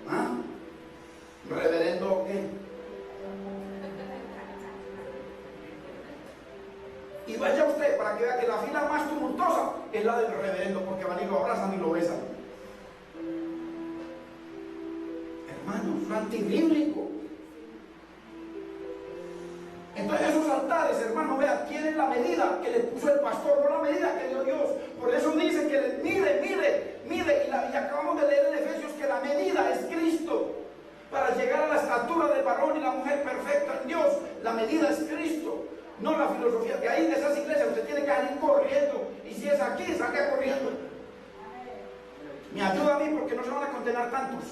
¿Ah? ¿Reverendo qué? Y vaya usted para que vea que la fila más tumultuosa es la del reverendo, porque van y lo abrazan y lo besan. Hermanos, lo antibíblico. Entonces esos altares, hermano, vea, tienen la medida que le puso el pastor, no la medida que dio Dios. Por eso dice que mide, y acabamos de leer en Efesios que la medida es Cristo. Para llegar a la estatura del varón y la mujer perfecta en Dios, la medida es Cristo, no la filosofía. Que ahí en esas iglesias usted tiene que salir corriendo, y si es aquí, salga corriendo. Me ayuda a mí, porque no se van a condenar tantos.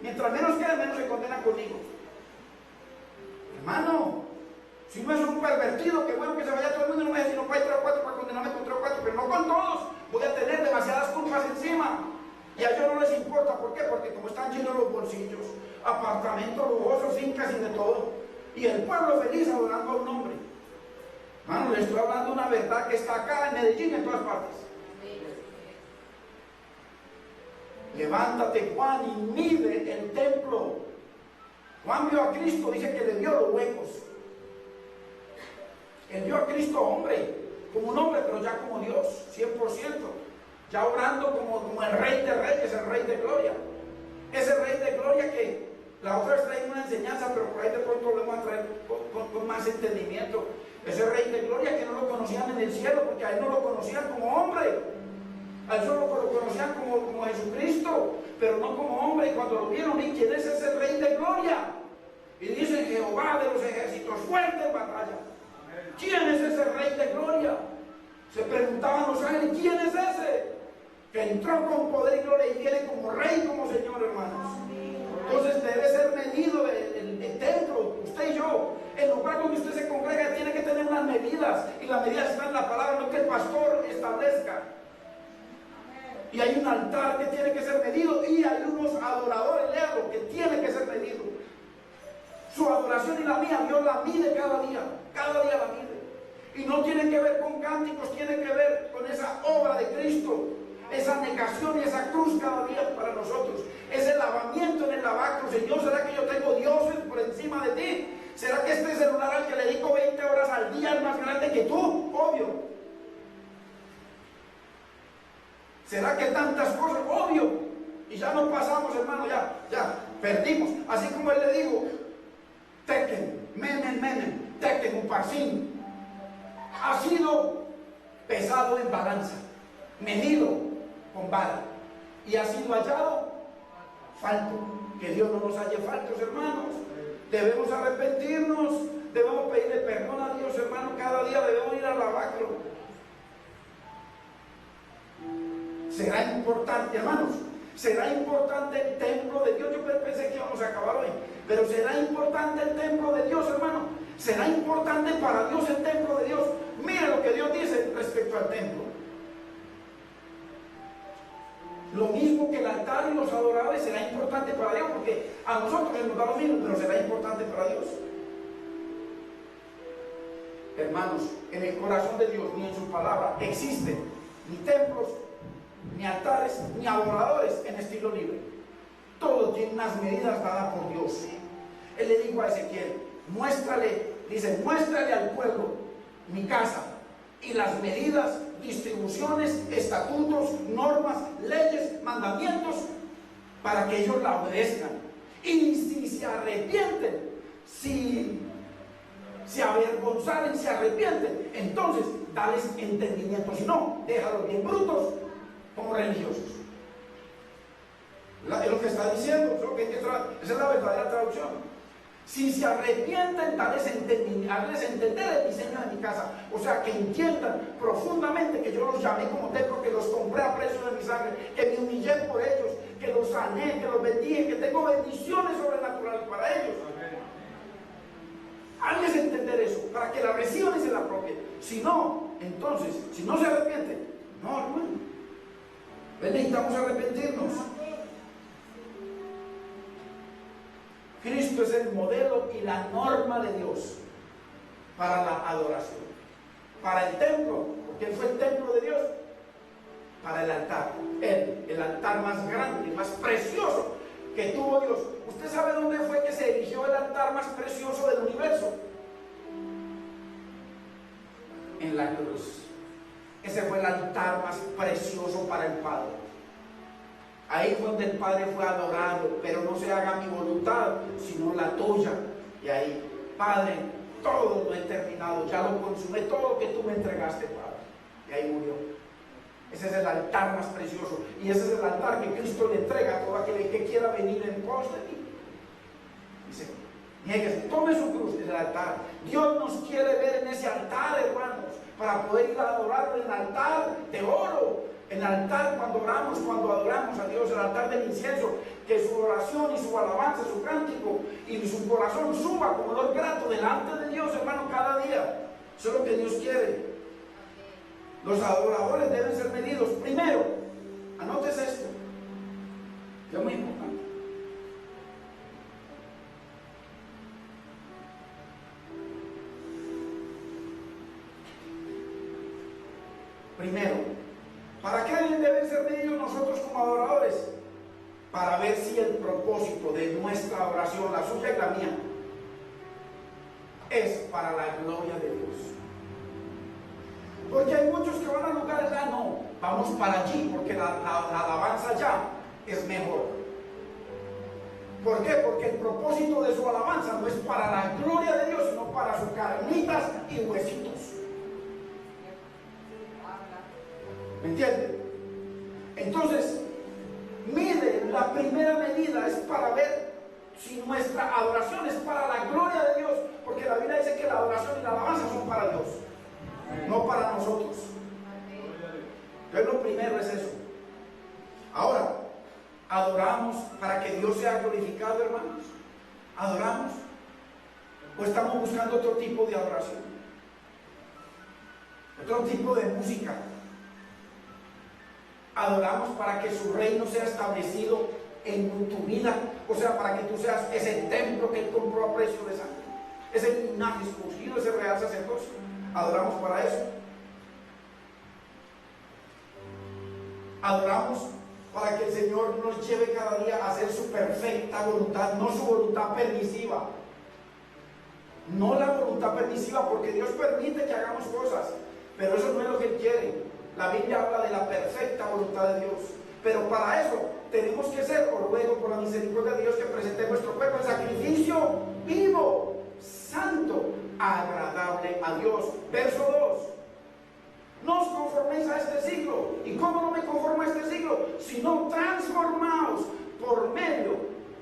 Mientras menos queden, menos se condenan conmigo. Hermano, si no es un pervertido, que bueno que se vaya todo el mundo, no me dice, no, hay 3 o 4 para condenarme con 3 o 4, pero no con todos. Voy a tener demasiadas culpas encima, y a ellos no les importa. ¿Por qué? Porque como están llenos los bolsillos, apartamentos lujosos, fincas y de todo, y el pueblo feliz adorando a un hombre. Hermano, le estoy hablando una verdad que está acá en Medellín, en todas partes. Levántate, Juan, y mide el templo. Juan vio a Cristo, dice que le vio los huecos. Él vio a Cristo hombre, como un hombre, pero ya como Dios, 100%, ya obrando como el Rey de Reyes, el Rey de Gloria. Ese Rey de Gloria que la otra vez trae una enseñanza, pero por ahí de pronto lo vamos a traer con más entendimiento. Ese Rey de Gloria que no lo conocían en el cielo, porque a él no lo conocían como hombre, a él solo lo conocían como Jesucristo, pero no como hombre. Y cuando lo vieron, ¿y quién es ese Rey de Gloria? Y dicen: Jehová de los ejércitos, fuerte en batalla. ¿Quién es ese Rey de Gloria? Se preguntaban los ángeles: ¿quién es ese? Que entró con poder y gloria y viene como Rey, como Señor, hermanos. Entonces debe ser medido el templo, usted y yo. El lugar donde usted se congrega tiene que tener unas medidas, y las medidas están en la palabra, no que el pastor establezca. Y hay un altar que tiene que ser medido, y hay unos adoradores, léalo, que tiene que ser medido. Su adoración y la mía, Dios la mide cada día la mide. Y no tiene que ver con cánticos, tiene que ver con esa obra de Cristo, esa negación y esa cruz cada día para nosotros, ese lavamiento en el lavacro. Señor, ¿será que yo tengo dioses por encima de ti? ¿Será que este celular al que le dedico 20 horas al día es más grande que tú? Obvio. ¿Será que tantas cosas? Obvio. Y ya no pasamos, hermano, ya perdimos. Así como él le dijo: Tekel, Menem, Tekel, Uparsin, ha sido pesado en balanza, medido con vara, y ha sido hallado falto. Que Dios no nos halle faltos, hermanos. Debemos arrepentirnos, debemos pedirle perdón a Dios, hermano. Cada día debemos ir al lavacro. Será importante, hermanos, ¿Será importante el templo de Dios? Yo pensé que íbamos a acabar hoy, pero ¿será importante el templo de Dios, hermano? ¿Será importante para Dios el templo de Dios? Mire lo que Dios dice respecto al templo. Lo mismo que el altar y los adoradores será importante para Dios, porque a nosotros nos da lo mismo, pero será importante para Dios. Hermanos, en el corazón de Dios, ni en su palabra, existen ni templos, ni altares, ni adoradores en estilo libre. Todo tiene unas medidas dadas por Dios. Él le dijo a Ezequiel, muéstrale al pueblo mi casa y las medidas, distribuciones, estatutos, normas, leyes, mandamientos, para que ellos la obedezcan. Y si se arrepienten, si se avergonzaren, se arrepienten, entonces dales entendimiento. Si no, déjalos bien brutos como religiosos. Es lo que está diciendo, esa es la verdadera traducción. Si se arrepienten, darles entender el diseño de mi casa. O sea, que entiendan profundamente que yo los llamé como templo, que los compré a precio de mi sangre, que me humillé por ellos, que los sané, que los bendije, que tengo bendiciones sobrenaturales para ellos. Hazles entender eso, para que la reciban y se la apropien. Si no, entonces, si no se arrepienten, no, hermano. Necesitamos arrepentirnos. Cristo es el modelo y la norma de Dios para la adoración, para el templo, porque Él fue el templo de Dios, para el altar. Él, el altar más grande, más precioso que tuvo Dios. ¿Usted sabe dónde fue que se erigió el altar más precioso del universo? En la cruz. Ese fue el altar más precioso para el Padre. Ahí fue donde el Padre fue adorado, pero no se haga mi voluntad, sino la tuya. Y ahí, Padre, todo lo he terminado, ya lo consumé, todo lo que tú me entregaste, Padre. Y ahí murió. Ese es el altar más precioso. Y ese es el altar que Cristo le entrega a todo aquel que quiera venir en pos de mí. Dice, niéguese, tome su cruz, es el altar. Dios nos quiere ver en ese altar, hermanos, para poder ir a adorarlo en el altar de oro. El altar cuando adoramos a Dios, el altar del incienso, que su oración y su alabanza, su cántico y su corazón suba como olor grato delante de Dios, hermano, cada día. Eso es lo que Dios quiere. Los adoradores deben ser medidos. Primero, anótese esto, que es muy importante. Primero, ¿para qué deben ser medidos nosotros como adoradores? Para ver si el propósito de nuestra oración, la suya y la mía, es para la gloria de Dios. Porque hay muchos que van a lugares, no, vamos para allí, porque la alabanza allá es mejor. ¿Por qué? Porque el propósito de su alabanza no es para la gloria de Dios, sino para sus carnitas y huesitos. ¿Me entienden? Entonces, mire, la primera medida es para ver si nuestra adoración es para la gloria de Dios, porque la Biblia dice que la adoración y la alabanza son para Dios, no para nosotros. Entonces lo primero es eso. Ahora, ¿adoramos para que Dios sea glorificado, hermanos? ¿Adoramos? ¿O estamos buscando otro tipo de adoración? Otro tipo de música. Adoramos para que su reino sea establecido en tu vida, o sea, para que tú seas ese templo que Él compró a precio de sangre, ese linaje escogido, ese real sacerdocio. Adoramos para eso. Adoramos para que el Señor nos lleve cada día a hacer su perfecta voluntad, no su voluntad permisiva. No la voluntad permisiva, porque Dios permite que hagamos cosas, pero eso no es lo que Él quiere. La Biblia habla de la perfecta voluntad de Dios. Pero para eso tenemos que ser, os ruego por la misericordia de Dios, que presentemos nuestro cuerpo en sacrificio vivo, santo, agradable a Dios. Verso 2. No os conforméis a este siglo. ¿Y cómo no me conformo a este siglo? Sino transformaos por medio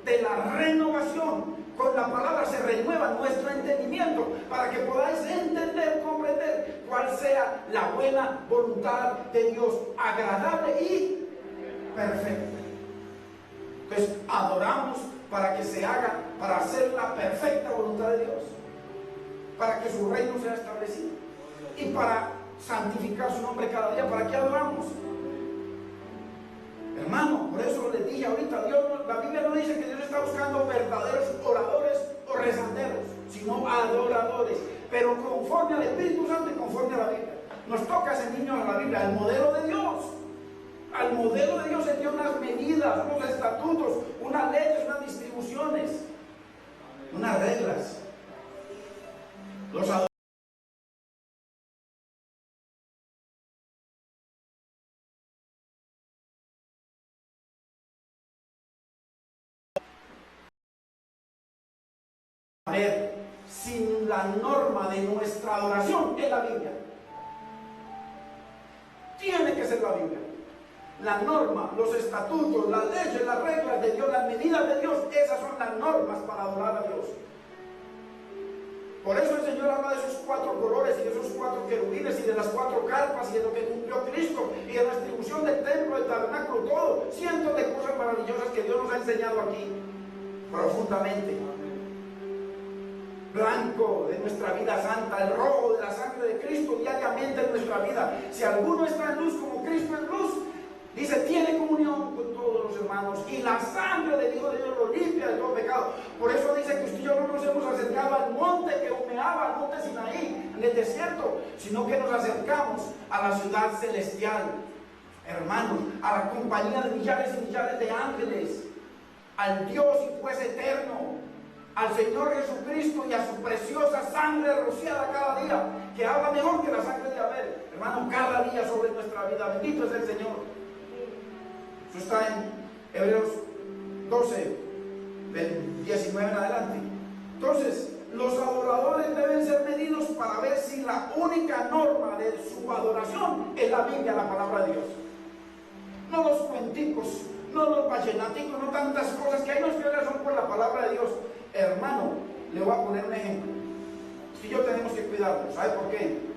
de la renovación. Con la palabra se renueva nuestro entendimiento para que podáis entender, comprender cuál sea la buena voluntad de Dios, agradable y perfecta. Entonces adoramos para que se haga, para hacer la perfecta voluntad de Dios, para que su reino sea establecido y para santificar su nombre cada día. ¿Para qué adoramos? Hermano, por eso les dije ahorita, la Biblia no dice que Dios está buscando verdaderos oradores o rezanderos, sino adoradores, pero conforme al Espíritu Santo y conforme a la Biblia. Nos toca enseñarnos a la Biblia, al modelo de Dios. Al modelo de Dios Él dio unas medidas, unos estatutos, unas leyes, unas distribuciones, unas reglas. Los adoradores sin la norma de nuestra adoración es la Biblia. Tiene que ser la Biblia. La norma, los estatutos, las leyes, las reglas de Dios, las medidas de Dios, esas son las normas para adorar a Dios. Por eso el Señor habla de esos 4 colores y de esos 4 querubines y de las 4 carpas y de lo que cumplió Cristo y de la distribución del templo, del tabernáculo, todo. Cientos de cosas maravillosas que Dios nos ha enseñado aquí profundamente. Blanco de nuestra vida santa, el rojo de la sangre de Cristo diariamente en nuestra vida. Si alguno está en luz como Cristo es luz, dice, tiene comunión con todos los hermanos y la sangre del Hijo de Dios lo limpia de todo pecado. Por eso dice que usted y yo no nos hemos acercado al monte que humeaba, al monte Sinaí, en el desierto, sino que nos acercamos a la ciudad celestial, hermanos, a la compañía de millares y millares de ángeles, al Dios y juez eterno, al Señor Jesucristo y a su preciosa sangre rociada cada día, que habla mejor que la sangre de Abel, hermano, cada día sobre nuestra vida. Bendito es el Señor. Eso está en Hebreos 12, del 19 en adelante. Entonces, los adoradores deben ser medidos para ver si la única norma de su adoración es la Biblia, la palabra de Dios. No los cuenticos, no los vallenaticos, no tantas cosas que hay nos que son por la palabra de Dios. Hermano, le voy a poner un ejemplo. Si yo tenemos que cuidarnos, ¿sabe por qué?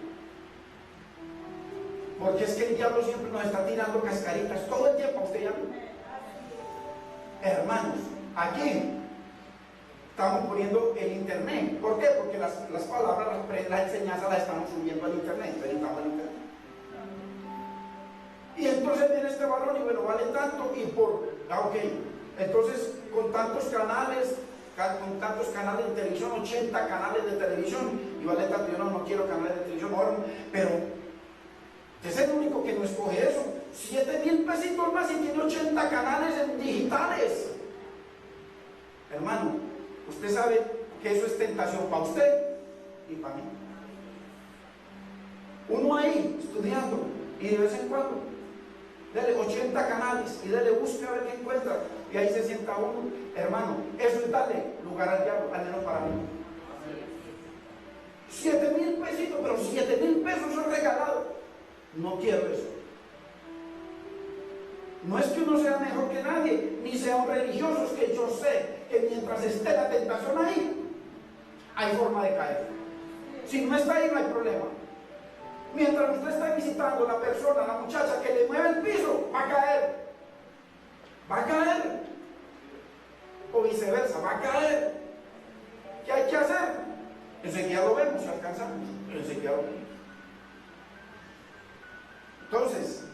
Porque es que el diablo siempre nos está tirando cascaritas todo el tiempo. Usted ya, hermanos, aquí estamos poniendo el internet. ¿Por qué? Porque las palabras, la enseñanza la estamos subiendo al internet, editamos al internet. Y entonces viene este varón y bueno, vale tanto y ok, entonces con tantos canales de televisión, 80 canales de televisión, y vale tanto. Yo no quiero canales de televisión, pero es el único que no escoge eso. 7,000 pesitos más y tiene 80 canales digitales. Hermano, usted sabe que eso es tentación para usted y para mí. Uno ahí estudiando y de vez en cuando dele 80 canales y dele busca a ver qué encuentra, y ahí se sienta uno. Hermano, eso es darle lugar al diablo, al menos para mí. 7,000 pesitos, pero 7,000 pesos son regalados. No quiero eso. No es que uno sea mejor que nadie, ni sean religiosos, que yo sé que mientras esté la tentación ahí, hay forma de caer. Si no está ahí, no hay problema. Mientras usted está visitando a la persona, la muchacha que le mueve el piso, va a caer. Va a caer. O viceversa, va a caer. ¿Qué hay que hacer? Enseguida lo vemos, si alcanzamos. Enseguida lo vemos. Entonces,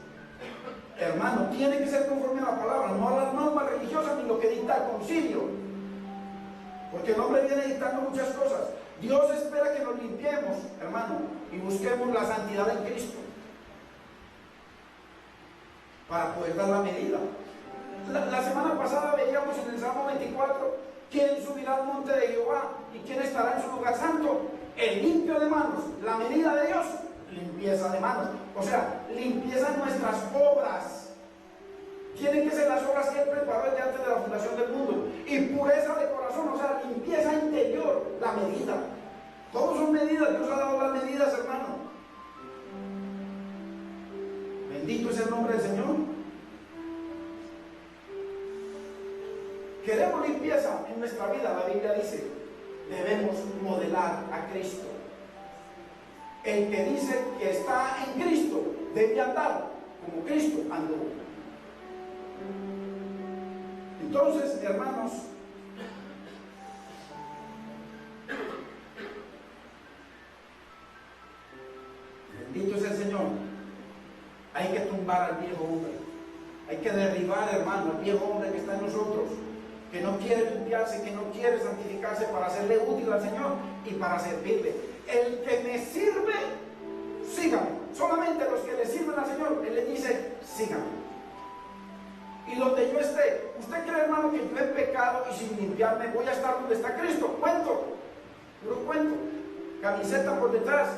hermano, tiene que ser conforme a la palabra, no a las normas religiosas ni lo que dicta el concilio. Porque el hombre viene dictando muchas cosas. Dios espera que nos limpiemos, hermano, y busquemos la santidad en Cristo para poder dar la medida. La semana pasada veíamos en el Salmo 24: ¿quién subirá al monte de Jehová y quién estará en su lugar santo? El limpio de manos. La medida de Dios, limpieza de manos. O sea, limpieza en nuestras obras. Tienen que ser las obras que Él preparó desde antes de la fundación del mundo. Y pureza de corazón, o sea, limpieza interior, la medida. Todos son medidas, Dios ha dado las medidas, hermano. Bendito es el nombre del Señor. Queremos limpieza en nuestra vida. La Biblia dice, debemos modelar a Cristo. El que dice que está en Cristo debe andar como Cristo andó. Entonces, hermanos, bendito es el Señor. Hay que tumbar al viejo hombre. Hay que derribar, hermano, al viejo hombre que está en nosotros, que no quiere limpiarse, que no quiere santificarse para serle útil al Señor y para servirle. El que me sirve, sígame. Solamente los que le sirven al Señor, Él les dice, sígame. Y donde yo esté, ¿usted cree, hermano, que yo he pecado y sin limpiarme voy a estar donde está Cristo? Cuento, puro cuento. Camiseta por detrás.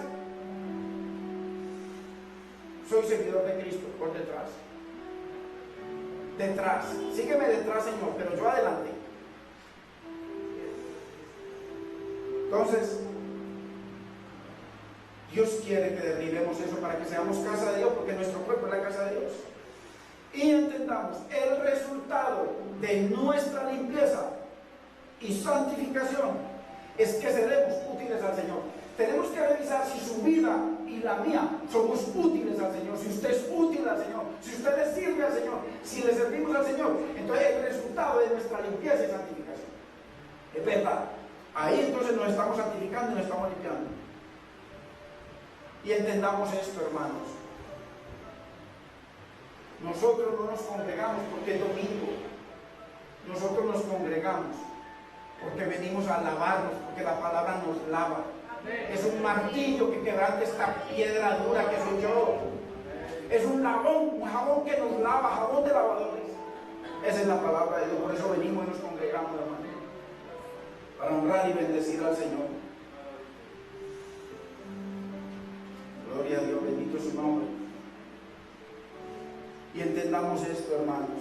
Soy seguidor de Cristo por detrás. Detrás, sígueme detrás, Señor, pero yo adelante. Entonces, Dios quiere que derribemos eso para que seamos casa de Dios, porque nuestro cuerpo es la casa de Dios. Y entendamos, el resultado de nuestra limpieza y santificación es que seremos útiles al Señor. Tenemos que revisar si su vida y la mía somos útiles al Señor, si usted es útil al Señor, si usted le sirve al Señor, si le servimos al Señor. Entonces el resultado de nuestra limpieza y santificación es verdad. Ahí entonces nos estamos santificando y nos estamos limpiando. Y entendamos esto, hermanos. Nosotros no nos congregamos porque es domingo. Nosotros nos congregamos porque venimos a lavarnos, porque la palabra nos lava. Es un martillo que quebrante esta piedra dura que soy yo. Es un jabón que nos lava, jabón de lavadores. Esa es la palabra de Dios. Por eso venimos y nos congregamos, hermano, para honrar y bendecir al Señor. Gloria a Dios, bendito su nombre. Y entendamos esto, hermanos.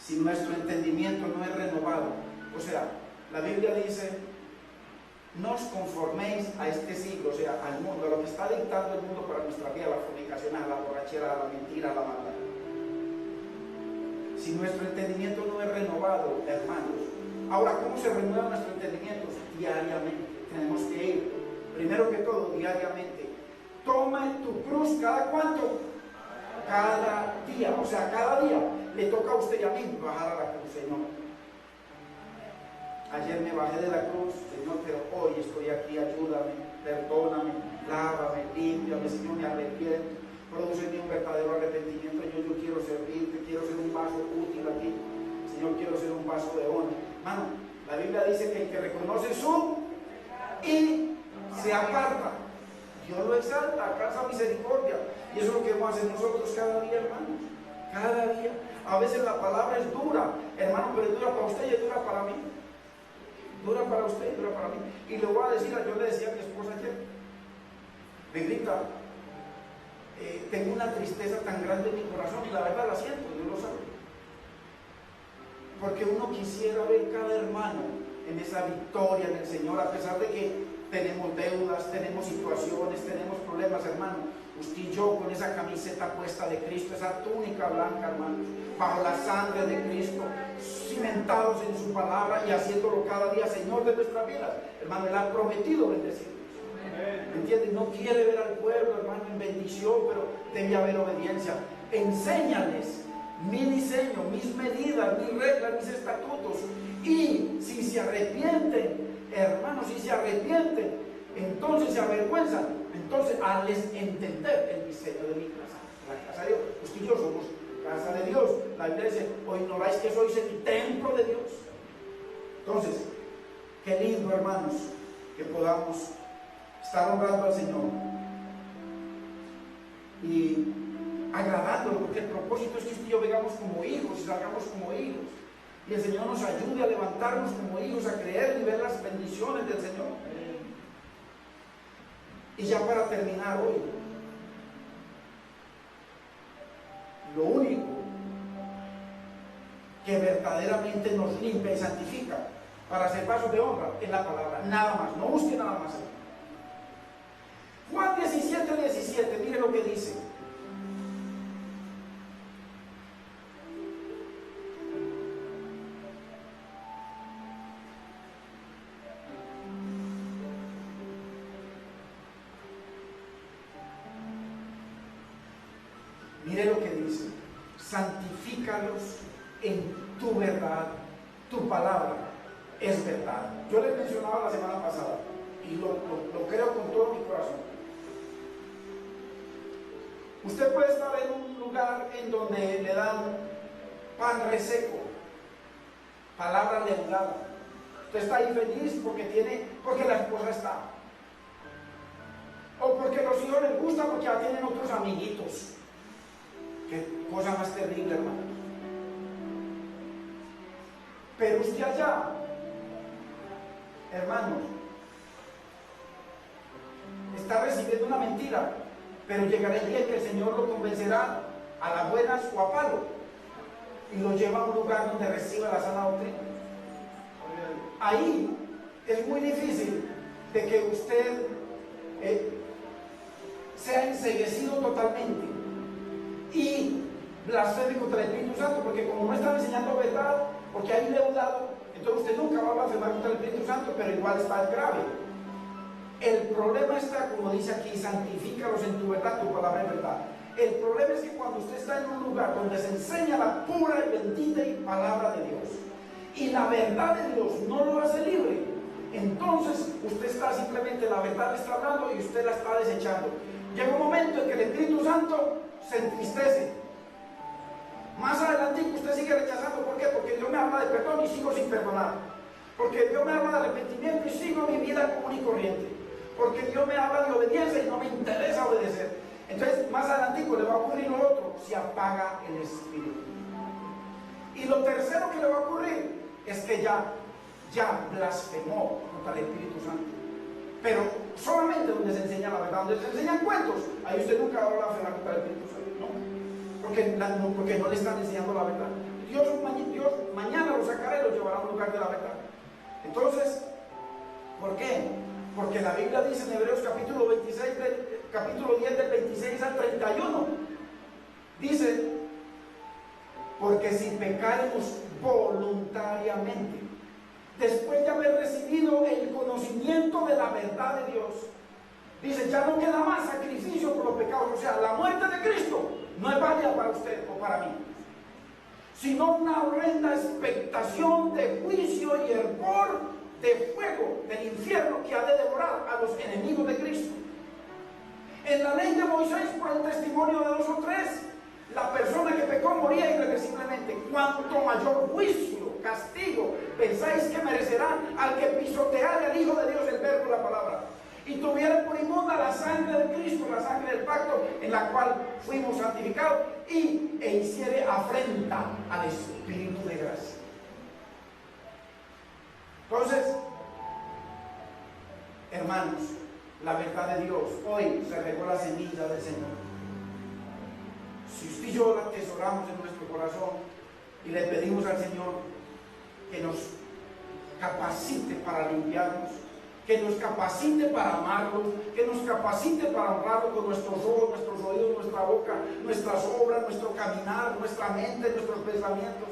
Si nuestro entendimiento no es renovado, o sea, la Biblia dice, no os conforméis a este siglo, o sea, al mundo, a lo que está dictando el mundo para nuestra vida, a la fornicación, a la borrachera, a la mentira, a la maldad. Si nuestro entendimiento no es renovado, hermanos, ahora, ¿cómo se renueva nuestro entendimiento? Diariamente. Tenemos que ir, primero que todo, diariamente. Toma tu cruz, ¿cada cuánto? Cada día, o sea, cada día le toca a usted y a mí bajar a la cruz, Señor. Ayer me bajé de la cruz, Señor, pero hoy estoy aquí, ayúdame, perdóname, lávame, límpiame, Señor, me arrepiento, produce en mí un verdadero arrepentimiento. Yo quiero servirte, quiero ser un vaso útil aquí, Señor, quiero ser un vaso de honra. Hermano, la Biblia dice que el que reconoce su y se aparta, Dios lo exalta, alcanza misericordia. Y eso es lo que vamos a hacer nosotros cada día, hermanos. Cada día. A veces la palabra es dura, hermano, pero es dura para usted y es dura para mí. Dura para usted y dura para mí. Y le voy a decir, yo le decía a mi esposa ayer, Negrita, tengo una tristeza tan grande en mi corazón, y la verdad la siento, Dios lo sabe. Porque uno quisiera ver cada hermano en esa victoria en el Señor, a pesar de que tenemos deudas, tenemos situaciones, tenemos problemas, hermano. Usted y yo con esa camiseta puesta de Cristo, esa túnica blanca, hermanos, bajo la sangre de Cristo, cimentados en su palabra y haciéndolo cada día, Señor de nuestras vidas. Hermano, Él ha prometido bendecirnos. ¿Me entiendes? No quiere ver al pueblo, hermano, en bendición, pero debe haber obediencia. Enséñales mi diseño, mis medidas, mis reglas, mis estatutos. Y si se arrepienten, hermanos, si se arrepienten, entonces se avergüenzan, entonces hazles entender el diseño de mi casa, la casa de Dios. Usted y yo somos casa de Dios. La Biblia dice, o ignoráis que sois el templo de Dios. Entonces, qué lindo, hermanos, que podamos estar honrando al Señor y agradándolo, porque el propósito es que usted y yo vengamos como hijos y salgamos como hijos. Y el Señor nos ayude a levantarnos como hijos, a creer y ver las bendiciones del Señor. Y ya para terminar hoy, lo único que verdaderamente nos limpia y santifica para ser vasos de honra es la palabra, nada más, no busque nada más. Juan 17:17, mire lo que dice. Mire lo que dice. santifícalos en tu verdad, tu palabra es verdad. Yo les mencionaba la semana pasada y lo creo con todo mi corazón. Usted puede estar en un lugar en donde le dan pan reseco, palabra leudada. Usted está ahí feliz porque la esposa está, o porque los hijos les gusta porque ya tienen otros amiguitos. Qué cosa más terrible, hermanos. Pero usted allá, hermanos, está recibiendo una mentira, pero llegará el día en que el Señor lo convencerá a las buenas o a palo y lo lleva a un lugar donde reciba la sana doctrina. Ahí es muy difícil de que usted sea enceguecido totalmente y blasfeme contra el Espíritu Santo, porque como no están enseñando verdad, porque hay leudado, entonces usted nunca va a blasfemar contra el Espíritu Santo, pero igual está grave. El problema está, como dice aquí, santifícalos en tu verdad, tu palabra es verdad. El problema es que cuando usted está en un lugar donde se enseña la pura y bendita palabra de Dios, y la verdad de Dios no lo hace libre, entonces usted está simplemente, la verdad le está hablando y usted la está desechando. Llega un momento en que el Espíritu Santo se entristece. Más adelante usted sigue rechazando. ¿Por qué? Porque Dios me habla de perdón y sigo sin perdonar. Porque Dios me habla de arrepentimiento y sigo mi vida común y corriente. Porque Dios me habla de obediencia y no me interesa obedecer. Entonces más adelante le va a ocurrir lo otro: se apaga el Espíritu. Y lo tercero que le va a ocurrir es que ya blasfemó contra el Espíritu Santo. Pero solamente donde se enseña la verdad, donde se enseñan cuentos, ahí usted nunca va a blasfemar contra el Espíritu Santo, ¿no? Porque no le están enseñando la verdad. Dios mañana lo sacará y lo llevará a un lugar de la verdad. Entonces, ¿por qué? Porque la Biblia dice en Hebreos capítulo 10 del 26 al 31, dice: porque si pecaremos voluntariamente, después de haber recibido el conocimiento de la verdad de Dios, dice, ya no queda más sacrificio por los pecados. O sea, la muerte de Cristo no es válida para usted o para mí, sino una horrenda expectación de juicio y hervor de fuego del infierno que ha de devorar a los enemigos de Cristo. En la ley de Moisés, por el testimonio de 2 o 3, la persona que pecó moría irreversiblemente. Cuanto mayor juicio, castigo, pensáis que merecerán al que pisoteare al Hijo de Dios, el verbo, la palabra, y tuviera por inmunda la sangre de Cristo, la sangre del pacto en la cual fuimos santificados, e hiciere afrenta al Espíritu de gracia. Entonces, hermanos, la verdad de Dios, hoy se regó la semilla del Señor. Si usted y yo la atesoramos en nuestro corazón y le pedimos al Señor que nos capacite para limpiarnos, que nos capacite para amarlo, que nos capacite para honrarlo con nuestros ojos, nuestros oídos, nuestra boca, nuestras obras, nuestro caminar, nuestra mente, nuestros pensamientos,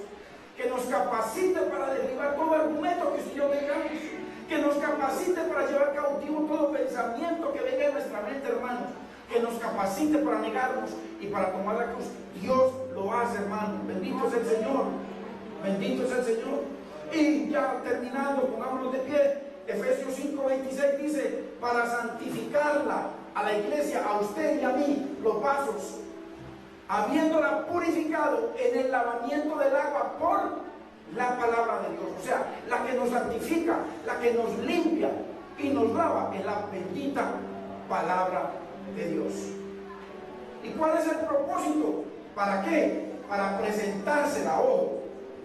que nos capacite para derribar todo argumento que usted y yo tengamos, que nos capacite para llevar cautivo todo pensamiento que venga en nuestra mente, hermanos, que nos capacite para negarnos y para tomar la cruz. Dios lo hace, hermano. Bendito es el Señor. Bendito es el Señor. Y ya terminando, pongámonos de pie. Efesios 5:26 dice: para santificarla, a la iglesia, a usted y a mí, los vasos, habiéndola purificado en el lavamiento del agua por la palabra de Dios. O sea, la que nos santifica, la que nos limpia y nos lava, es la bendita palabra de Dios. ¿Y cuál es el propósito? ¿Para qué? Para presentársela. Ojo,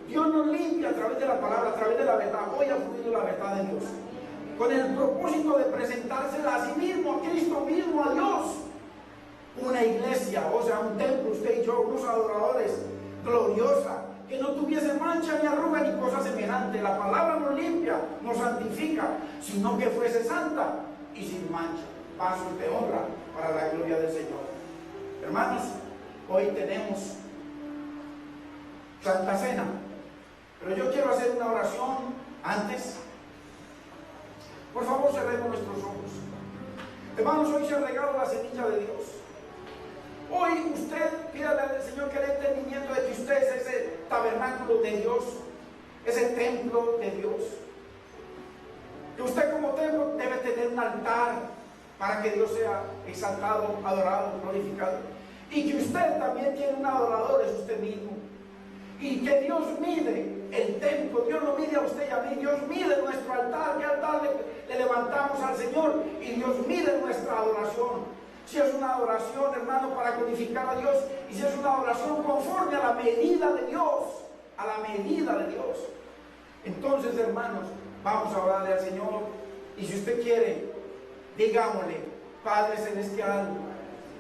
Dios nos limpia a través de la palabra, a través de la verdad. Hoy ha fluido la verdad de Dios, con el propósito de presentársela a sí mismo, a Cristo mismo, a Dios. Una iglesia, o sea, un templo, usted y yo, unos adoradores, gloriosa, que no tuviese mancha ni arruga ni cosa semejante. La palabra nos limpia, nos santifica, sino que fuese santa y sin mancha, vasos de honra para la gloria del Señor. Hermanos, hoy tenemos Santa Cena, pero yo quiero hacer una oración antes. Por favor, cerremos nuestros ojos. Hermanos, hoy se ha regado la semilla de Dios. Hoy usted pídale al Señor que le dé entendimiento de tabernáculo de Dios, ese templo de Dios. Que usted como templo debe tener un altar para que Dios sea exaltado, adorado, glorificado. Y que usted también tiene un adorador, es usted mismo. Y que Dios mide el templo, Dios lo mide a usted y a mí, Dios mide nuestro altar, qué altar le levantamos al Señor, y Dios mide nuestra adoración. Si es una adoración, hermano, para glorificar a Dios, y si es una adoración conforme a la medida de Dios, a la medida de Dios. Entonces, hermanos, vamos a orarle al Señor, y si usted quiere, digámosle: Padre Celestial,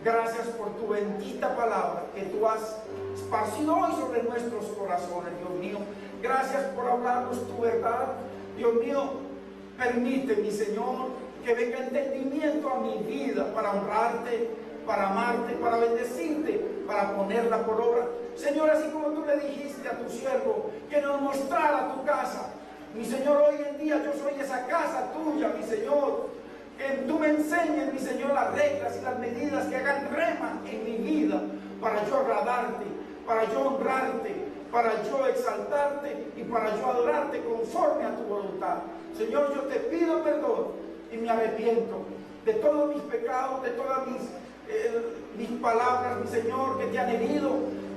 gracias por tu bendita palabra que tú has esparcido hoy sobre nuestros corazones, Dios mío. Gracias por hablarnos tu verdad, Dios mío. Permite, mi Señor, que venga entendimiento a mi vida para honrarte, para amarte, para bendecirte, para ponerla por obra. Señor, así como tú le dijiste a tu siervo que nos mostrara tu casa, mi Señor, hoy en día yo soy esa casa tuya, mi Señor. Que tú me enseñes, mi Señor, las reglas y las medidas que hagan rema en mi vida para yo agradarte, para yo honrarte, para yo exaltarte y para yo adorarte conforme a tu voluntad. Señor, yo te pido perdón y me arrepiento de todos mis pecados, de todas mis palabras, mi Señor, que te han herido.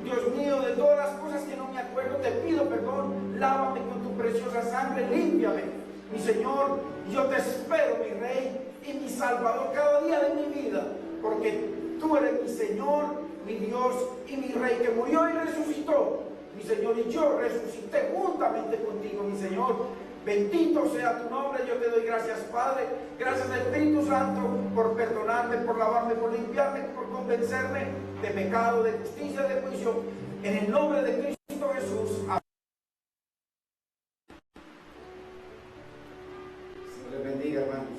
Dios mío, de todas las cosas que no me acuerdo, te pido perdón. Lávame con tu preciosa sangre, límpiame, mi Señor. Yo te espero, mi Rey y mi Salvador, cada día de mi vida, porque tú eres mi Señor, mi Dios y mi Rey, que murió y resucitó, mi Señor, y yo resucité juntamente contigo, mi Señor. Bendito sea tu nombre. Yo te doy gracias, Padre, gracias Espíritu Santo, por perdonarme, por lavarme, por limpiarme, por convencerme de pecado, de justicia, de juicio, en el nombre de Cristo.